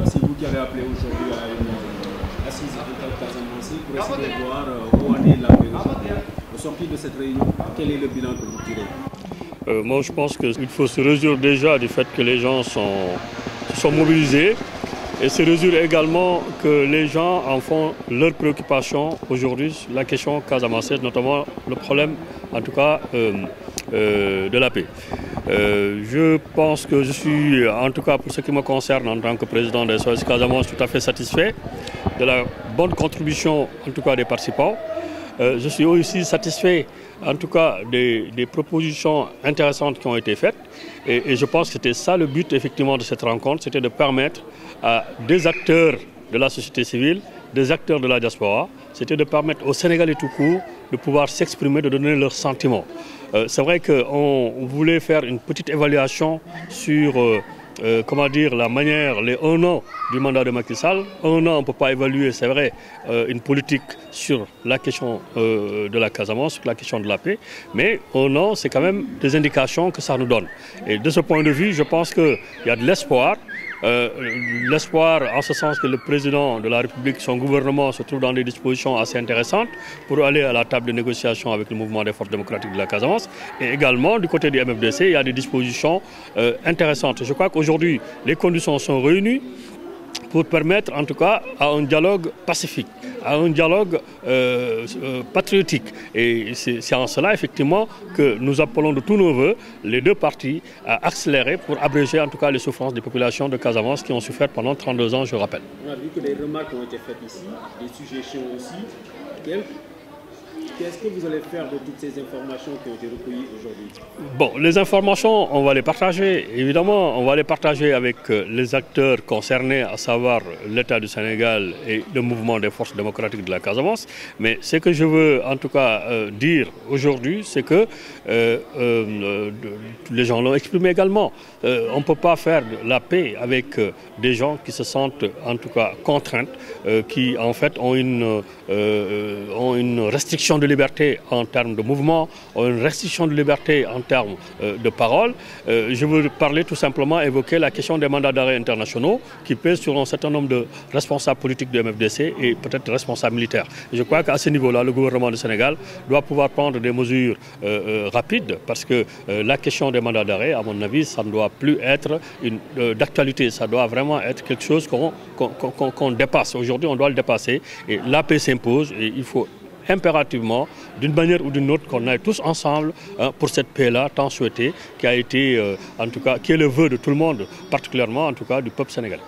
C'est vous qui avez appelé aujourd'hui à une assise Casamance pour essayer de voir où en est la paix aujourd'hui. Au sortir de cette réunion, quel est le bilan que vous tirez? Moi, je pense qu'il faut se réjouir déjà du fait que les gens sont mobilisés et se réjouir également que les gens en font leur préoccupation aujourd'hui, la question casamançaise, notamment le problème, en tout cas, de la paix. Je pense que je suis, en tout cas pour ce qui me concerne en tant que président des SOS Casamance, tout à fait satisfait de la bonne contribution, en tout cas des participants. Je suis aussi satisfait, en tout cas, des propositions intéressantes qui ont été faites. Et je pense que c'était ça le but, effectivement, de cette rencontre, c'était de permettre à des acteurs de la société civile, des acteurs de la diaspora, c'était de permettre aux Sénégalais tout court de pouvoir s'exprimer, de donner leurs sentiments. C'est vrai qu'on voulait faire une petite évaluation sur comment dire, la manière, les 1 an du mandat de Macky Sall. 1 an, on ne peut pas évaluer, c'est vrai, une politique sur la question de la Casamance, sur la question de la paix, mais 1 an, c'est quand même des indications que ça nous donne. Et de ce point de vue, je pense qu'il y a de l'espoir. L'espoir en ce sens que le président de la République, son gouvernement se trouve dans des dispositions assez intéressantes pour aller à la table de négociation avec le mouvement des forces démocratiques de la Casamance. Et également du côté du MFDC, il y a des dispositions intéressantes. Je crois qu'aujourd'hui, les conditions sont réunies pour permettre en tout cas à un dialogue pacifique, à un dialogue patriotique. Et c'est en cela effectivement que nous appelons de tous nos voeux les deux parties à accélérer pour abréger en tout cas les souffrances des populations de Casamance qui ont souffert pendant 32 ans, je rappelle. On a vu que des remarques ont été faites ici, des suggestions aussi. Qu'est-ce que vous allez faire de toutes ces informations qui ont été recueillies aujourd'hui? Bon, les informations, on va les partager. Évidemment, on va les partager avec les acteurs concernés, à savoir l'État du Sénégal et le mouvement des forces démocratiques de la Casamance. Mais ce que je veux en tout cas dire aujourd'hui, c'est que les gens l'ont exprimé également. On ne peut pas faire la paix avec des gens qui se sentent en tout cas contraintes, qui en fait ont une restriction de liberté en termes de mouvement, une restriction de liberté en termes de parole. Je veux parler tout simplement, évoquer la question des mandats d'arrêt internationaux qui pèsent sur un certain nombre de responsables politiques du MFDC et peut-être responsables militaires. Et je crois qu'à ce niveau-là, le gouvernement du Sénégal doit pouvoir prendre des mesures rapides parce que la question des mandats d'arrêt, à mon avis, ça ne doit plus être d'actualité. Ça doit vraiment être quelque chose qu'on dépasse. Aujourd'hui, on doit le dépasser et la paix s'impose et il faut impérativement, d'une manière ou d'une autre, qu'on aille tous ensemble pour cette paix-là tant souhaitée, qui a été, en tout cas, qui est le vœu de tout le monde, particulièrement, en tout cas, du peuple sénégalais.